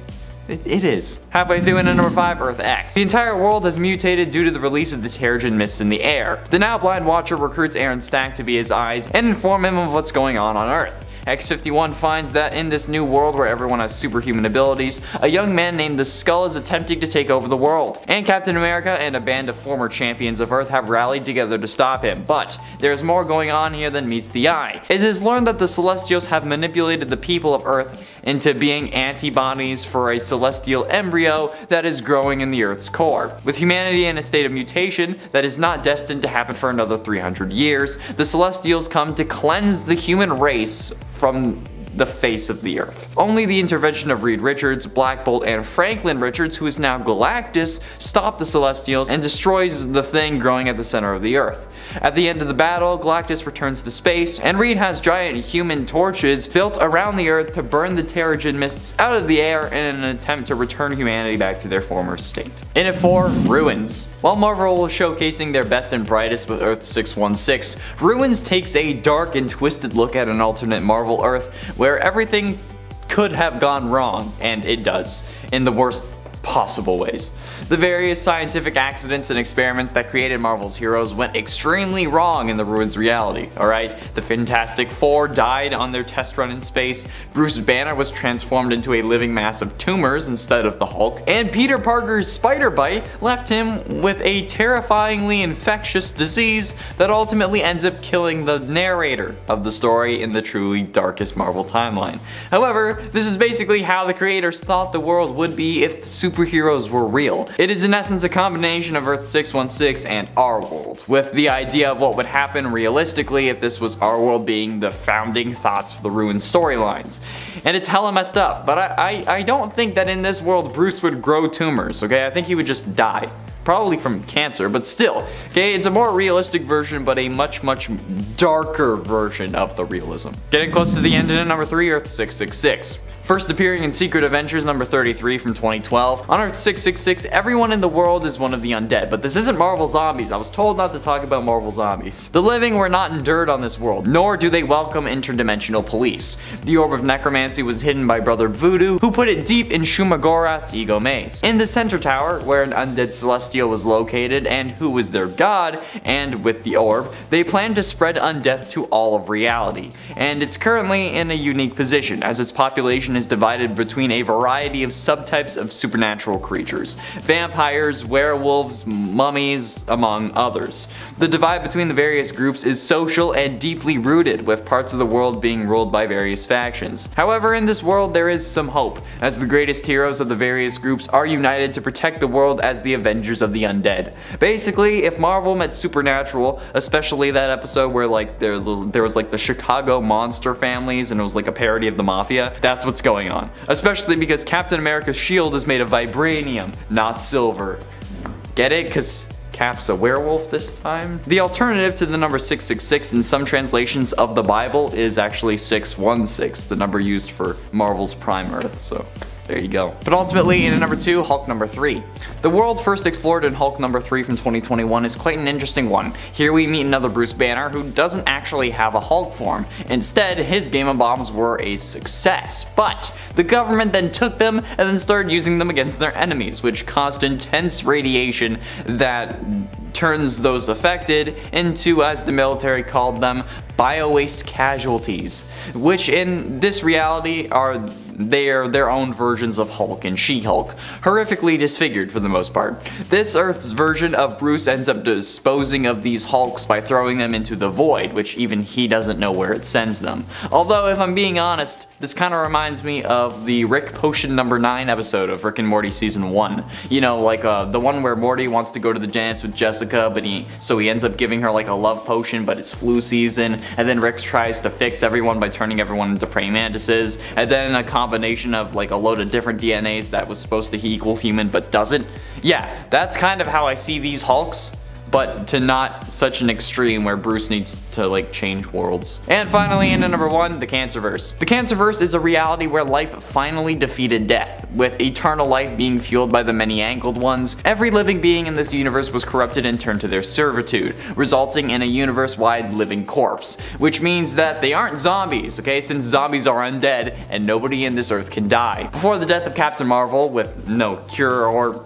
It is. Halfway through into number 5, Earth X. The entire world has mutated due to the release of the Terrigen mists in the air. The now blind Watcher recruits Aaron Stack to be his eyes and inform him of what's going on Earth. X-51 finds that in this new world where everyone has superhuman abilities, a young man named the Skull is attempting to take over the world, and Captain America and a band of former champions of Earth have rallied together to stop him. But there's more going on here than meets the eye. It is learned that the Celestials have manipulated the people of Earth into being antibodies for a celestial embryo that is growing in the Earth's core. With humanity in a state of mutation that is not destined to happen for another 300 years, the Celestials come to cleanse the human race from the face of the Earth. Only the intervention of Reed Richards, Black Bolt, and Franklin Richards, who is now Galactus, stop the Celestials and destroys the thing growing at the center of the Earth. At the end of the battle, Galactus returns to space, and Reed has giant human torches built around the Earth to burn the Terrigen mists out of the air in an attempt to return humanity back to their former state. In at 4, Ruins. While Marvel was showcasing their best and brightest with Earth 616, Ruins takes a dark and twisted look at an alternate Marvel Earth where everything could have gone wrong, and it does, in the worst possible ways. The various scientific accidents and experiments that created Marvel's heroes went extremely wrong in the Ruins reality, alright? The Fantastic Four died on their test run in space, Bruce Banner was transformed into a living mass of tumors instead of the Hulk, and Peter Parker's spider bite left him with a terrifyingly infectious disease that ultimately ends up killing the narrator of the story in the truly darkest Marvel timeline. However, this is basically how the creators thought the world would be if the superheroes were real. It is in essence a combination of Earth 616 and our world, with the idea of what would happen realistically if this was our world being the founding thoughts for the Ruined storylines. And it's hella messed up, but I don't think that in this world Bruce would grow tumors, okay? I think he would just die. Probably from cancer, but still, okay, it's a more realistic version, but a much darker version of the realism. Getting close to the end, and at number 3, Earth 666. First appearing in Secret Adventures number 33 from 2012, on Earth 666, everyone in the world is one of the undead, but this isn't Marvel Zombies. I was told not to talk about Marvel Zombies. The living were not endured on this world, nor do they welcome interdimensional police. The Orb of Necromancy was hidden by Brother Voodoo, who put it deep in Shumagorath's ego maze. In the center tower, where an undead celestial was located and who was their god, and with the orb, they planned to spread undeath to all of reality. And it's currently in a unique position, as its population is divided between a variety of subtypes of supernatural creatures. Vampires, werewolves, mummies, among others. The divide between the various groups is social and deeply rooted, with parts of the world being ruled by various factions. However, in this world there is some hope, as the greatest heroes of the various groups are united to protect the world as the Avengers of the Undead. Basically, if Marvel met Supernatural, especially that episode where like there was like the Chicago monster families and it was like a parody of the Mafia, that's what's going on. Especially because Captain America's shield is made of vibranium, not silver. Get it? Cause Cap's a werewolf this time? The alternative to the number 666 in some translations of the Bible is actually 616, the number used for Marvel's Prime Earth, so there you go. But ultimately, in at number 2, Hulk number 3. The world first explored in Hulk number 3 from 2021 is quite an interesting one. Here we meet another Bruce Banner who doesn't actually have a Hulk form. Instead, his Game of Bombs were a success, but the government then took them and then started using them against their enemies, which caused intense radiation that turns those affected into, as the military called them, bio-waste casualties, which in this reality are their own versions of Hulk and She-Hulk, horrifically disfigured for the most part. This Earth's version of Bruce ends up disposing of these Hulks by throwing them into the void, which even he doesn't know where it sends them. Although, if I'm being honest, this kind of reminds me of the Rick Potion number 9 episode of Rick and Morty season 1. You know, like the one where Morty wants to go to the dance with Jessica, but so he ends up giving her like a love potion, but it's flu season, and then Rick tries to fix everyone by turning everyone into praying mantises, and then a combination of like a load of different DNAs that was supposed to equal human but doesn't. Yeah, that's kind of how I see these Hulks, but to not such an extreme where Bruce needs to like change worlds. And finally, in at number 1, the Cancerverse. The Cancerverse is a reality where life finally defeated death, with eternal life being fueled by the many-angled ones. Every living being in this universe was corrupted and turned to their servitude, resulting in a universe-wide living corpse, which means that they aren't zombies, okay, since zombies are undead and nobody in this earth can die. Before the death of Captain Marvel, with no cure or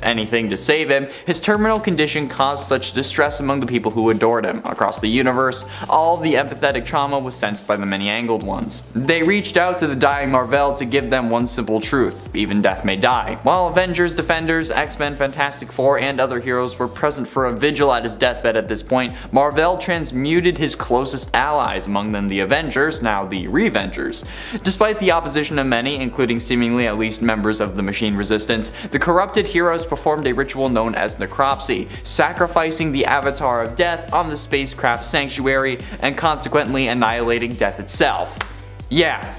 anything to save him, his terminal condition caused such distress among the people who adored him. Across the universe, all the empathetic trauma was sensed by the many-angled ones. They reached out to the dying Marvel to give them one simple truth: even death may die. While Avengers, Defenders, X-Men, Fantastic Four, and other heroes were present for a vigil at his deathbed at this point, Marvel transmuted his closest allies, among them the Avengers, now the Revengers. Despite the opposition of many, including seemingly at least members of the Machine Resistance, the corrupted heroes performed a ritual known as necropsy, sacrificing the avatar of death on the spacecraft sanctuary and consequently annihilating death itself. Yeah.